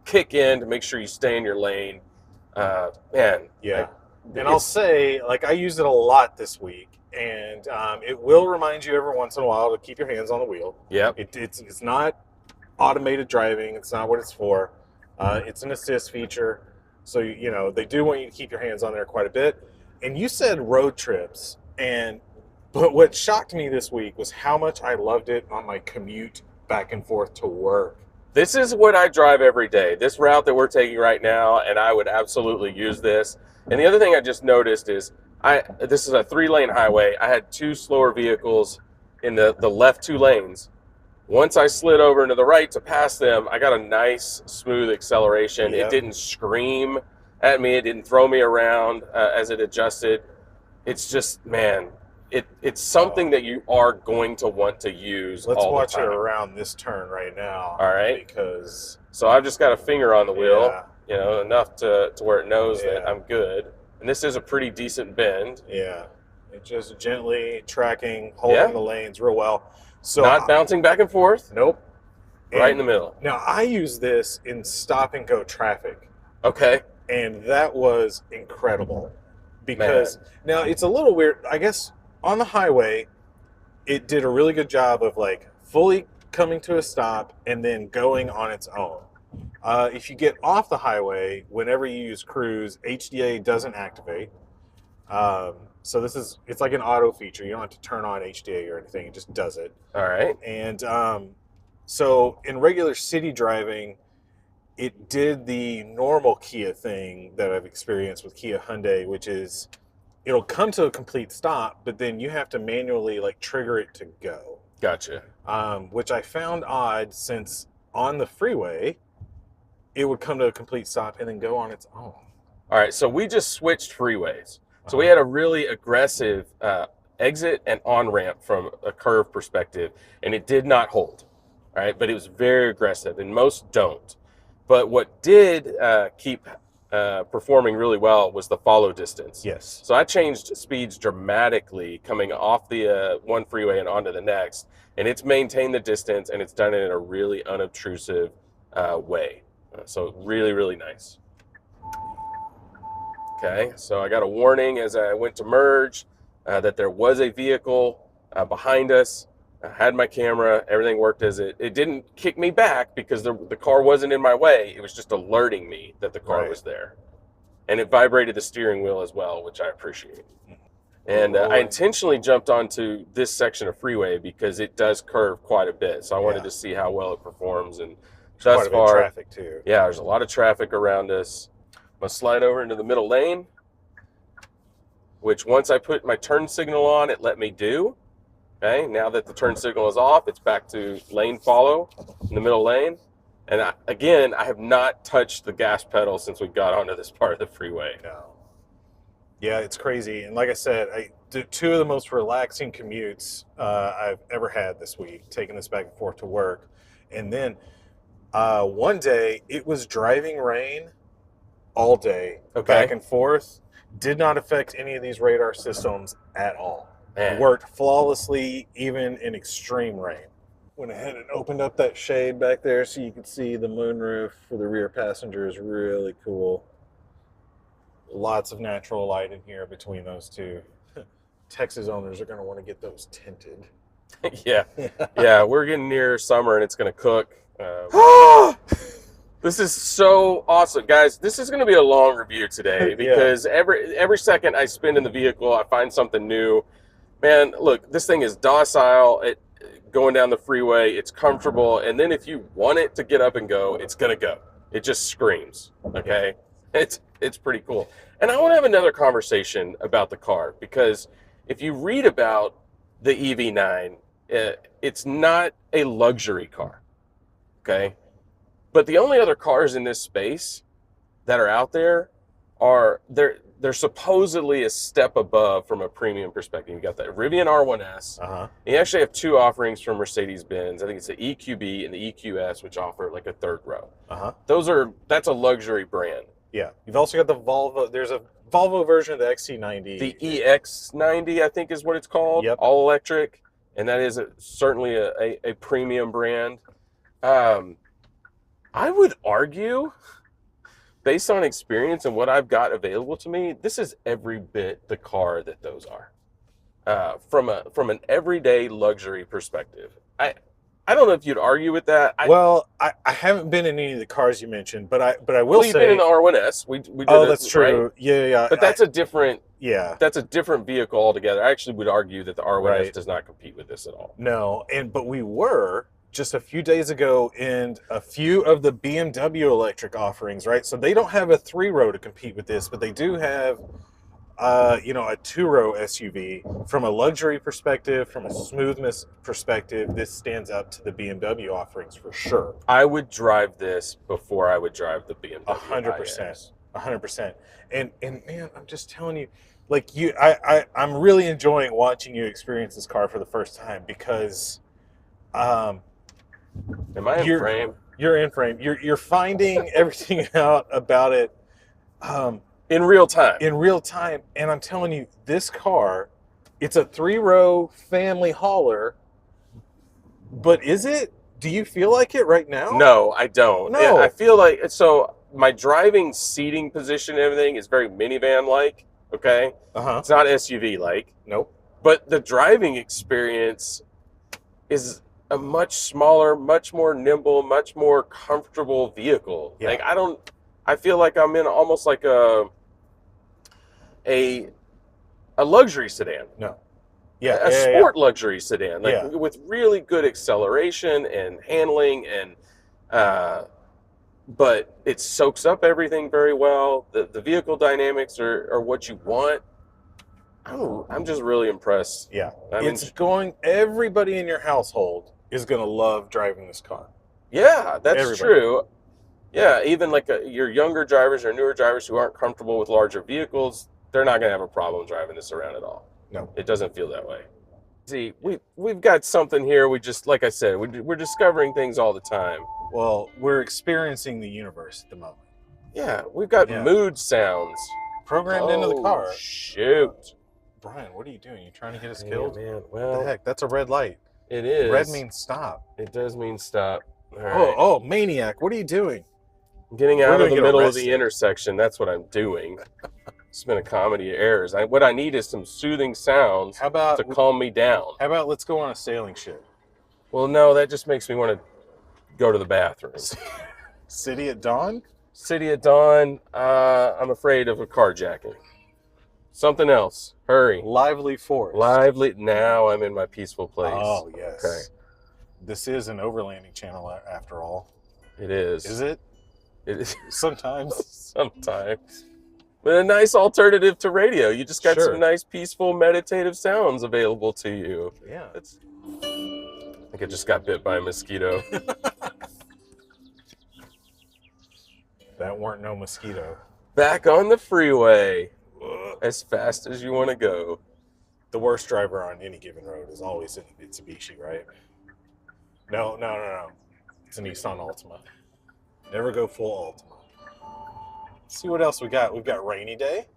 kick in to make sure you stay in your lane. Man. Yeah. And I'll say, like, I used it a lot this week. And it will remind you every once in a while to keep your hands on the wheel. Yep. It's not automated driving. It's not what it's for. It's an assist feature. So, you know, they do want you to keep your hands on there quite a bit. And you said road trips. But what shocked me this week was how much I loved it on my commute back and forth to work. This is what I drive every day. This route that we're taking right now, and I would absolutely use this. And the other thing I just noticed is this is a 3-lane highway. I had 2 slower vehicles in the left 2 lanes. Once I slid over into the right to pass them, I got a nice, smooth acceleration. It didn't scream at me. It didn't throw me around as it adjusted. It's just, man, it's something that you are going to want to use all the time. Let's watch it around this turn right now. All right. Because... So I've just got a finger on the wheel, you know, enough to where it knows that I'm good. And this is a pretty decent bend. Yeah. It's just gently tracking, holding the lanes real well. So not bouncing back and forth. Nope. Right in the middle. Now, I use this in stop-and-go traffic. Okay. And that was incredible. Because, now, it's a little weird. I guess on the highway, it did a really good job of, like, fully coming to a stop and then going on its own. If you get off the highway, whenever you use cruise, HDA doesn't activate. So it's like an auto feature. You don't have to turn on HDA or anything. It just does it. All right. And so in regular city driving, it did the normal Kia thing that I've experienced with Kia Hyundai, which is it'll come to a complete stop, but then you have to manually like trigger it to go. Gotcha. Which I found odd since on the freeway, it would come to a complete stop and then go on its own. All right, so we just switched freeways. So we Uh-huh. had a really aggressive exit and on ramp from a curve perspective, and it did not hold. All right, but it was very aggressive, and most don't. But what did keep performing really well was the follow distance. Yes. So I changed speeds dramatically coming off the one freeway and onto the next, and it's maintained the distance, and it's done it in a really unobtrusive way. So really, really nice. Okay, so I got a warning as I went to merge that there was a vehicle behind us. I had my camera, everything worked as it didn't kick me back because the car wasn't in my way. It was just alerting me that the car was there. And it vibrated the steering wheel as well, which I appreciate. And I intentionally jumped onto this section of freeway because it does curve quite a bit. So I wanted to see how well it performs. And thus Quite a bit far, of traffic too. yeah, there's a lot of traffic around us. I'm gonna slide over into the middle lane, which once I put my turn signal on, it let me do. Okay, now that the turn signal is off, it's back to lane follow in the middle lane. And I have not touched the gas pedal since we got onto this part of the freeway. No. Yeah, it's crazy. And like I said, two of the most relaxing commutes I've ever had this week, taking this back and forth to work. And then one day it was driving rain all day, back and forth. Did not affect any of these radar systems at all. Man. Worked flawlessly, even in extreme rain. Went ahead and opened up that shade back there so you could see the moonroof for the rear passengers. Really cool. Lots of natural light in here between those two. Texas owners are going to want to get those tinted. Yeah, we're getting near summer and it's going to cook. This is so awesome, guys. This is going to be a long review today because every second I spend in the vehicle, I find something new. Man, look, this thing is docile. Going down the freeway, it's comfortable, and then if you want it to get up and go, it's going to go. It just screams. Okay, it's pretty cool. And I want to have another conversation about the car because if you read about the EV9, it's not a luxury car. Okay. But the only other cars in this space that are out there are they're supposedly a step above from a premium perspective. You got the Rivian R1S. Uh-huh. You actually have two offerings from Mercedes-Benz. I think it's the EQB and the EQS, which offer like a third row. Uh-huh. That's a luxury brand. Yeah. You've also got the Volvo. There's a Volvo version of the XC90. The EX90, I think is what it's called. Yep. All electric. And that is certainly a premium brand. I would argue, based on experience and what I've got available to me, this is every bit the car that those are. From an everyday luxury perspective. I don't know if you'd argue with that. I haven't been in any of the cars you mentioned, but I will say you've been in the R1S. We did that's true. Right? Yeah. But that's a different vehicle altogether. I actually would argue that the R1S does not compete with this at all. No, but we were just a few days ago in a few of the BMW electric offerings, right? So they don't have a 3-row to compete with this, but they do have a 2-row SUV. From a luxury perspective, from a smoothness perspective, this stands up to the BMW offerings for sure. I would drive this before I would drive the BMW. 100%. 100%. And man, I'm just telling you, like I'm really enjoying watching you experience this car for the first time because am I in frame? You're in frame. You're finding everything out about it in real time. In real time. And I'm telling you, this car, it's a 3-row family hauler. But is it? Do you feel like it right now? No, I don't. No. I feel like my driving seating position and everything is very minivan-like. Okay. It's not SUV-like. Nope. But the driving experience is a much smaller, much more nimble, much more comfortable vehicle. Yeah. Like I feel like I'm in almost like a luxury sedan. No. A sport luxury sedan, with really good acceleration and handling, and but it soaks up everything very well. The vehicle dynamics are what you want. I'm just really impressed. Yeah, everybody in your household is going to love driving this car. Yeah, that's true. Yeah, even like your younger drivers or newer drivers who aren't comfortable with larger vehicles, they're not going to have a problem driving this around at all. No. It doesn't feel that way. See, we've got something here. We just, like I said, we're discovering things all the time. Well, we're experiencing the universe at the moment. Yeah, we've got Yeah. mood sounds Programmed into the car. Shoot. Brian, what are you doing? You trying to get us Man, killed? man. What Well, the heck? That's a red light. it is. Red means stop. It does mean stop. All right. Oh, maniac. What are you doing? Getting We're out gonna of the get middle of arrested. the intersection. That's what I'm doing. It's been a comedy of errors. What I need is some soothing sounds How about to calm me down. let's go on a sailing ship? Well, no, that just makes me want to go to the bathroom. City at dawn? City at dawn. I'm afraid of a carjacking. Something else. Hurry. Lively forest. Lively. Now I'm in my peaceful place. Oh, yes. Okay. This is an overlanding channel after all. It is. Is it? It is Sometimes. sometimes. But a nice alternative to radio. You just got Sure. some nice, peaceful, meditative sounds available to you. Yeah. I think I just got bit by a mosquito. That weren't no mosquito. Back on the freeway. As fast as you want to go. The worst driver on any given road is always in a Mitsubishi, right? No. It's a Nissan Altima. Never go full Altima. Let's see what else we got. We've got rainy day.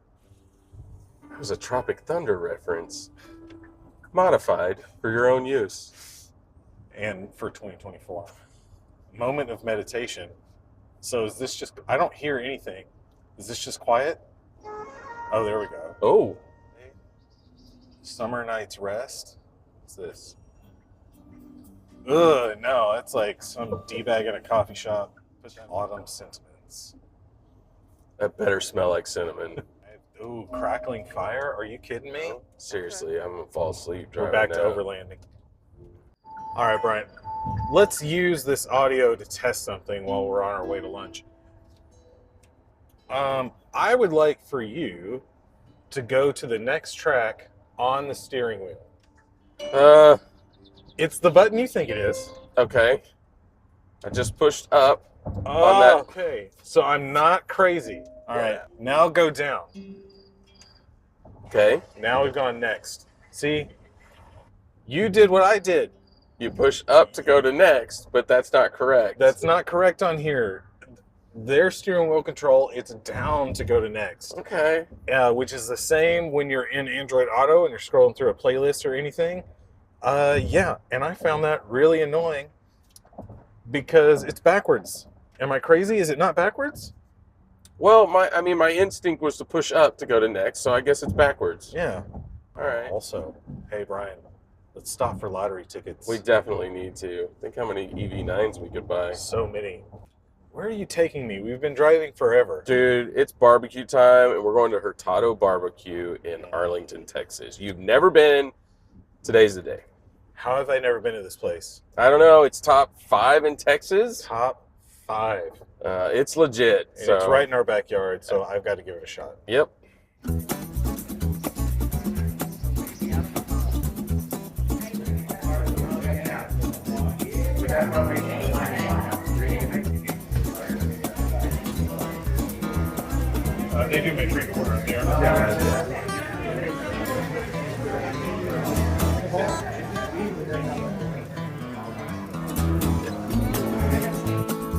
That was a Tropic Thunder reference. Modified for your own use. And for 2024. Moment of meditation. So is this just, I don't hear anything. Is this just quiet? Oh, there we go. Oh, Summer Night's Rest. What's this? Ugh, no, that's like some D-bag in a coffee shop. Autumn sentiments. that better smell like cinnamon. Ooh, crackling fire? Are you kidding me? Seriously, I'm gonna fall asleep We're driving back to now. overlanding. All right, Brian. Let's use this audio to test something while we're on our way to lunch. I would like for you to go to the next track on the steering wheel. It's the button you think it is. Okay. I just pushed up. Oh, that. okay. So I'm not crazy. All right. Now go down. Okay. Now we've gone next. See? You did what I did. You push up to go to next, but that's not correct. That's not correct on here. Their steering wheel control, it's down to go to next. okay. Which is the same when you're in Android Auto and you're scrolling through a playlist or anything. Yeah, and I found that really annoying because it's backwards. Am I crazy? Is it not backwards? Well, my instinct was to push up to go to next, so I guess it's backwards. Yeah. All right. Also, hey Brian, let's stop for lottery tickets. We definitely need to. Think how many EV9s we could buy. So many. Where are you taking me? We've been driving forever. Dude, it's barbecue time, and we're going to Hurtado Barbecue in Arlington, Texas. You've never been. Today's the day. How have I never been to this place? I don't know. It's top 5 in Texas. Top 5. It's legit. And So it's right in our backyard, so I've got to give it a shot. Yep. They do make free order there.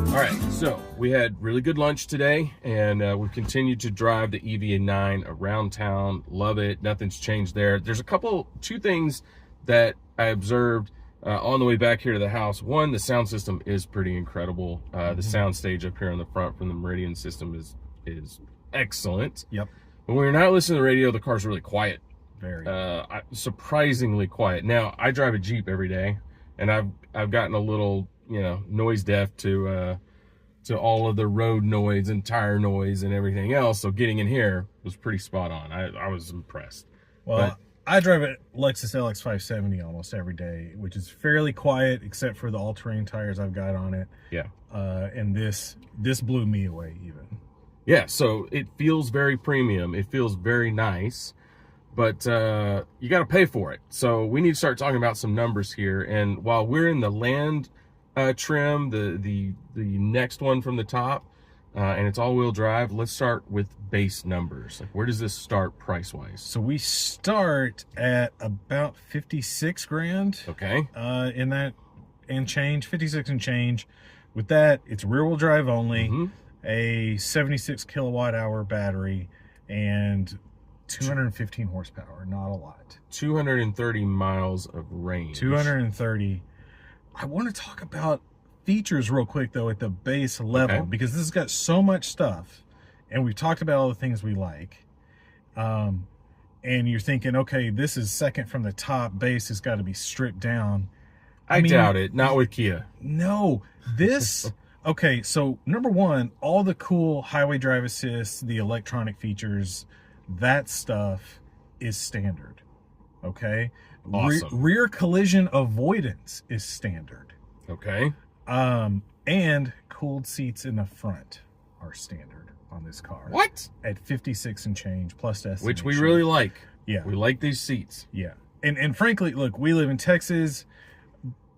All right, so we had really good lunch today, and we've continued to drive the EV9 around town. Love it. Nothing's changed there. There's two things that I observed on the way back here to the house. One, the sound system is pretty incredible. The sound stage up here on the front from the Meridian system is excellent. Yep. But when you're not listening to the radio, the car's really quiet. Very. Surprisingly quiet. Now, I drive a Jeep every day, and I've gotten a little, noise deaf to all of the road noise and tire noise and everything else. So getting in here was pretty spot on. I was impressed. Well, I drive a Lexus LX 570 almost every day, which is fairly quiet except for the all-terrain tires I've got on it. Yeah. And this blew me away even. Yeah, so it feels very premium. It feels very nice, but you got to pay for it. So we need to start talking about some numbers here. And while we're in the land trim, the next one from the top, and it's all-wheel drive. Let's start with base numbers. Like, where does this start price-wise? So we start at about 56 grand. Okay. In that and change, 56 and change. With that, it's rear-wheel drive only, a 76 kilowatt hour battery, and 215 horsepower. Not a lot. 230 miles of range. 230. I want to talk about features real quick though at the base level, because this has got so much stuff, and we've talked about all the things we like. And you're thinking, okay, this is second from the top. Base has got to be stripped down. I mean, doubt it. Not with Kia. No, this. Okay, so number one, all the cool highway drive assist, the electronic features, that stuff is standard. Okay. Awesome. Rear collision avoidance is standard. Okay. And cooled seats in the front are standard on this car. What? At 56 and change plus destination. Which we really like. Yeah. We like these seats. Yeah. And frankly, look, we live in Texas.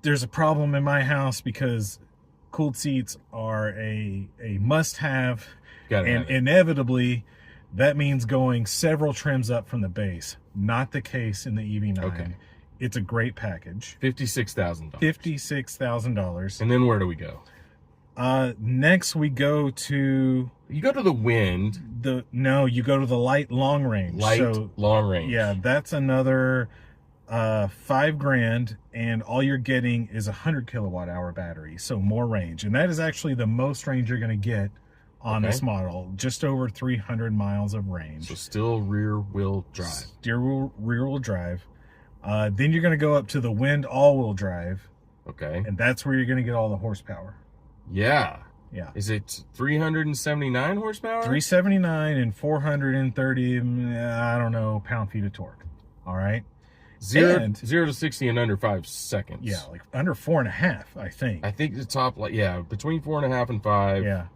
There's a problem in my house because cooled seats are a must-have. And inevitably, that means going several trims up from the base. Not the case in the EV9. Okay. It's a great package. $56,000. $56,000. And then where do we go? Next we go to You go to the wind. you go to the light long range. Long range. Yeah, that's another $5 grand, and all you're getting is a 100 kilowatt hour battery, so more range. And that is actually the most range you're going to get on this model, just over 300 miles of range. So still rear wheel drive. Rear wheel drive. Then you're going to go up to the wind all-wheel drive. Okay. And that's where you're going to get all the horsepower. Yeah. Yeah. Is it 379 horsepower? 379 and 430, I don't know, pound-feet of torque. All right. Zero to 60 in under 5 seconds. Yeah, like under 4.5, I think. I think the top, between 4.5 and 5. Yeah.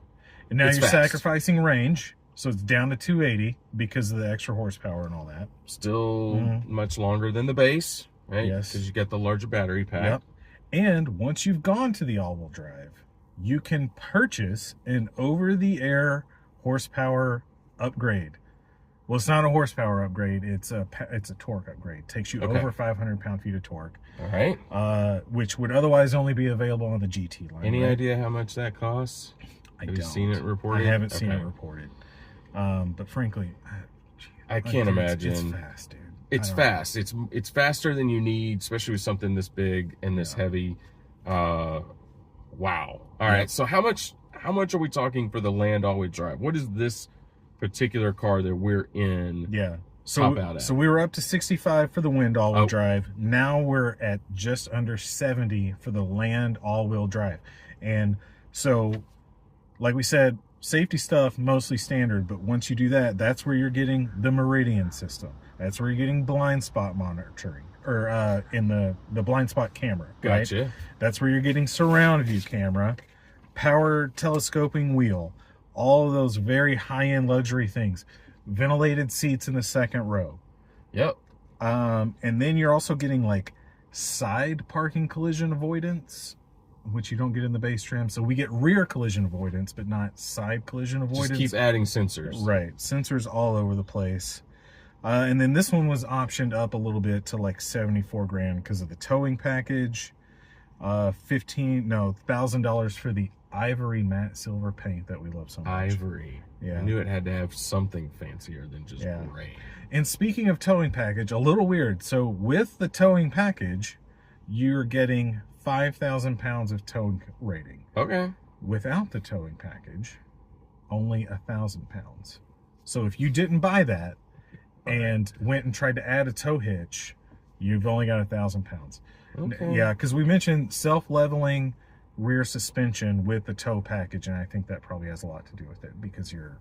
And now you're sacrificing range, so it's down to 280 because of the extra horsepower and all that. Still much longer than the base, right? Yes. Because you get the larger battery pack. Yep. And once you've gone to the all-wheel drive, you can purchase an over-the-air horsepower upgrade. Well, it's not a horsepower upgrade. It's a torque upgrade. Takes you over 500 pound-feet of torque. All right. Which would otherwise only be available on the GT line. Any idea how much that costs? Have you seen it reported? I haven't seen it reported. But frankly, I can't imagine. It's fast, dude. It's fast. It's faster than you need, especially with something this big and this heavy. Wow. All right. So how much are we talking for the land all-wheel drive? What is this particular car that we're in? Yeah. Top out at? So we were up to 65 for the wind all-wheel drive. Now we're at just under 70 for the land all-wheel drive. And so, like we said, safety stuff mostly standard, but once you do that, that's where you're getting the Meridian system. That's where you're getting blind spot monitoring, or in the blind spot camera. Gotcha. Right? That's where you're getting surround view camera, power telescoping wheel, all of those very high-end luxury things. Ventilated seats in the second row. Yep. And then you're also getting like side parking collision avoidance, which you don't get in the base trim. So we get rear collision avoidance, but not side collision avoidance. Just keep adding sensors. Right. Sensors all over the place. And then this one was optioned up a little bit to like 74 grand because of the towing package. $1,000 for the ivory matte silver paint that we love so much. Ivory. Yeah. I knew it had to have something fancier than just gray. And speaking of towing package, a little weird. So with the towing package, you're getting 5,000 pounds of towing rating. Okay. Without the towing package, only 1,000 pounds. So if you didn't buy that and went and tried to add a tow hitch, you've only got 1,000 pounds. Okay. Yeah, because we mentioned self-leveling rear suspension with the tow package, and I think that probably has a lot to do with it because you're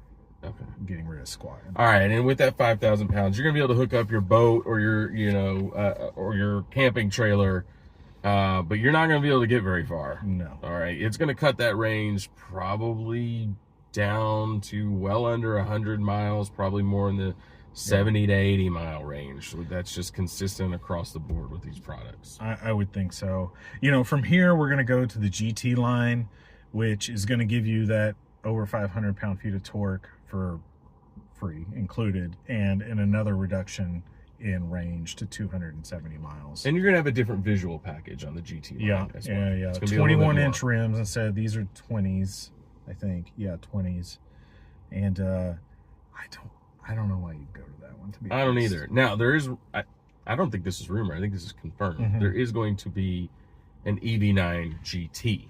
getting rid of squatting. All right, and with that 5,000 pounds, you're gonna be able to hook up your boat or your, or your camping trailer, but you're not gonna be able to get very far. No. All right, it's gonna cut that range probably down to well under 100 miles, probably more in the 70 to 80 mile range. So that's just consistent across the board with these products. I would think so. From here, we're going to go to the GT line, which is going to give you that over 500 pound-feet of torque for free included, and another reduction in range to 270 miles. And you're going to have a different visual package on the GT line as well. Yeah. It's gonna be 21-inch rims instead. These are 20s, I think. Yeah, 20s. And I don't know why you'd go to that one, to be honest. I don't either. Now, there is, I don't think this is rumor. I think this is confirmed. Mhm. There is going to be an EV9 GT.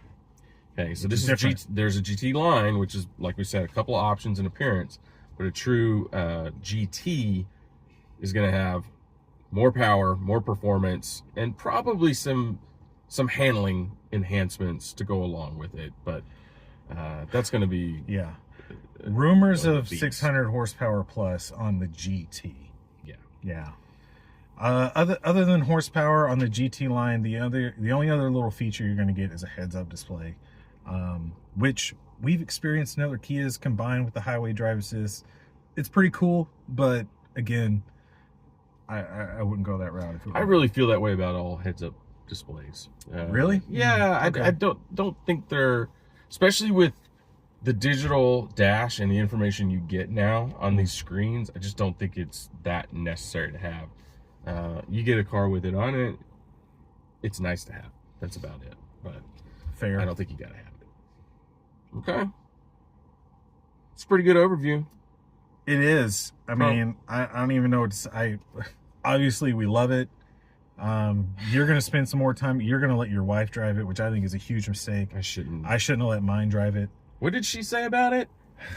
Okay, so this is there's a GT line, which is, like we said, a couple of options in appearance, but a true GT is going to have more power, more performance, and probably some handling enhancements to go along with it. But that's going to be rumors of 600 horsepower plus on the GT. Yeah. Other than horsepower on the GT line, the only other little feature you're going to get is a heads-up display, which we've experienced in other Kias combined with the highway drive assist. It's pretty cool, but again, I wouldn't go that route. I really feel that way about all heads-up displays. Really? Yeah, okay. I don't think they're, especially with the digital dash and the information you get now on these screens, I just don't think it's that necessary to have. You get a car with it on it, it's nice to have. That's about it. But fair. I don't think you gotta have it. Okay. It's a pretty good overview. It is. I mean, I don't even know what to say. Obviously, we love it. You're going to spend some more time. You're going to let your wife drive it, which I think is a huge mistake. I shouldn't have let mine drive it. What did she say about it?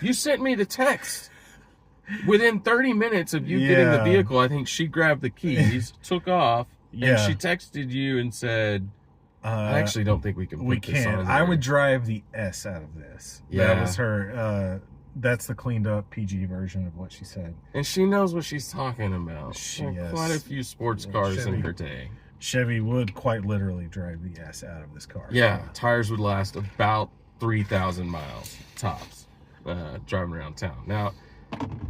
You sent me the text. Within 30 minutes of you getting the vehicle, I think she grabbed the keys, took off, and she texted you and said, I actually don't think we can put this on there. I would drive the S out of this. Yeah. That was her. That's the cleaned up PG version of what she said. And she knows what she's talking about. Yes. Quite a few sports cars in her day. Chevy would quite literally drive the S out of this car. Yeah, tires would last about 3,000 miles tops driving around town. Now,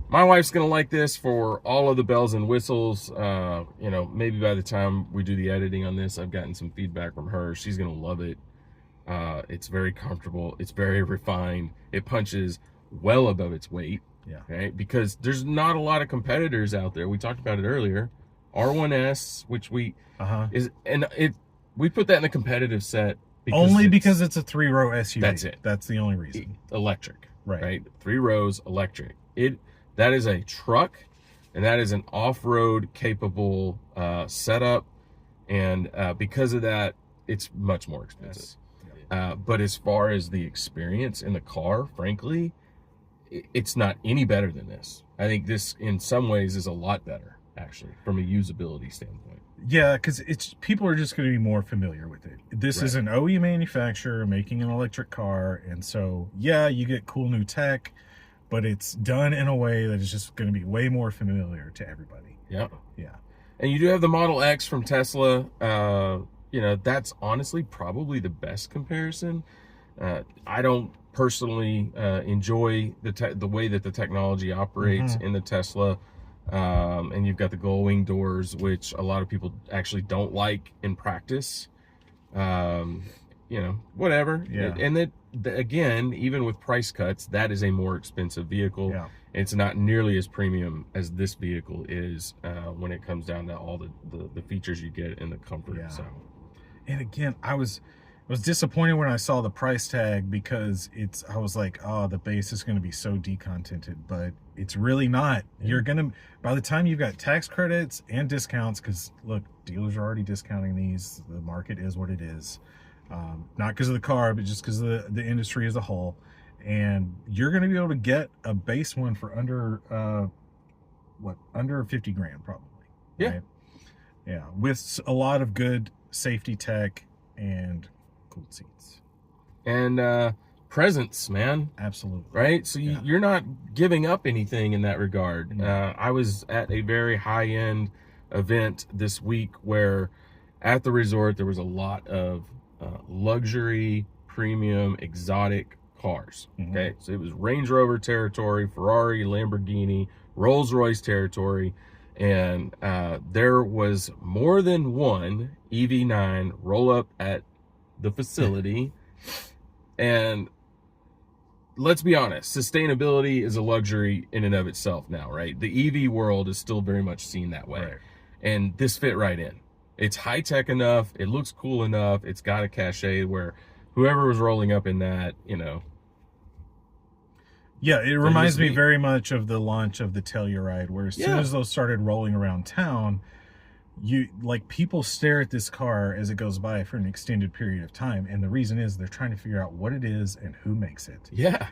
my wife's gonna like this for all of the bells and whistles. Maybe by the time we do the editing on this, I've gotten some feedback from her. She's gonna love it. It's very comfortable. It's very refined. It punches well above its weight. Yeah. Right? Because there's not a lot of competitors out there. We talked about it earlier. R1S, which we we put that in the competitive set because it's a 3-row SUV. That's it. That's the only reason. Electric. Right. 3 rows electric. That is a truck, and that is an off-road capable setup, and because of that, it's much more expensive. Yes. But as far as the experience in the car, frankly, it's not any better than this. I think this, in some ways, is a lot better, actually, from a usability standpoint. Yeah, because people are just going to be more familiar with it. This is an OE manufacturer making an electric car, and so you get cool new tech, but it's done in a way that is just going to be way more familiar to everybody. Yeah. Yeah. And you do have the Model X from Tesla. That's honestly probably the best comparison. I don't personally enjoy the way that the technology operates in the Tesla. And you've got the gull wing doors, which a lot of people actually don't like in practice. Whatever. Yeah. And again, even with price cuts, that is a more expensive vehicle. Yeah. It's not nearly as premium as this vehicle is when it comes down to all the features you get and the comfort. Yeah. So. And again, I was disappointed when I saw the price tag, because I was like, oh, the base is going to be so decontented, but it's really not. Yeah. You're going to, by the time you've got tax credits and discounts, because look, dealers are already discounting these. The market is what it is. Not because of the car, but just because of the industry as a whole. And you're going to be able to get a base one for under 50 grand probably. Yeah. Right? Yeah. With a lot of good safety tech and cooled seats and presence, man. Absolutely. Right. So you're not giving up anything in that regard. I was at a very high-end event this week where at the resort there was a lot of luxury, premium, exotic cars. Okay. So it was Range Rover territory, Ferrari, Lamborghini, Rolls-Royce territory. And there was more than one EV9 roll up at the facility. And let's be honest, sustainability is a luxury in and of itself now, right? The EV world is still very much seen that way. Right. And this fit right in. It's high tech enough, it looks cool enough, it's got a cachet where whoever was rolling up in that, you know. Yeah, it reminds me very much of the launch of the Telluride, where as soon as those started rolling around town, people stare at this car as it goes by for an extended period of time, and the reason is they're trying to figure out what it is and who makes it. Yeah.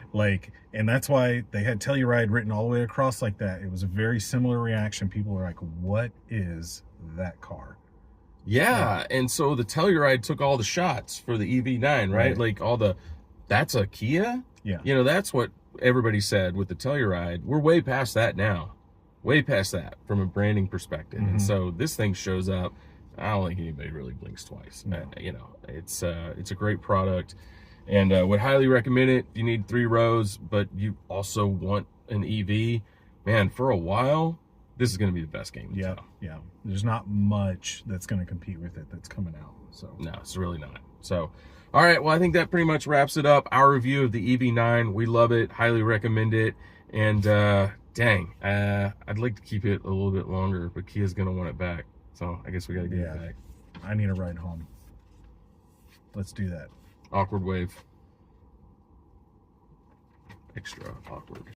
And that's why they had Telluride written all the way across like that. It was a very similar reaction. People were like, what is that car? Yeah, and so the Telluride took all the shots for the EV9, right? Like that's a Kia? Yeah. You know, that's what everybody said with the Telluride. We're way past that now. Way past that from a branding perspective. And so this thing shows up. I don't think anybody really blinks twice. No. You know, it's a great product, and would highly recommend it. You need 3 rows, but you also want an EV. Man, for a while, this is going to be the best game. Yeah, yeah. There's not much that's going to compete with it that's coming out. So no, it's really not. So, all right. Well, I think that pretty much wraps it up. Our review of the EV9. We love it. Highly recommend it. And dang, I'd like to keep it a little bit longer, but Kia's going to want it back. So I guess we got to get it back. I need a ride home. Let's do that. Awkward wave. Extra awkward.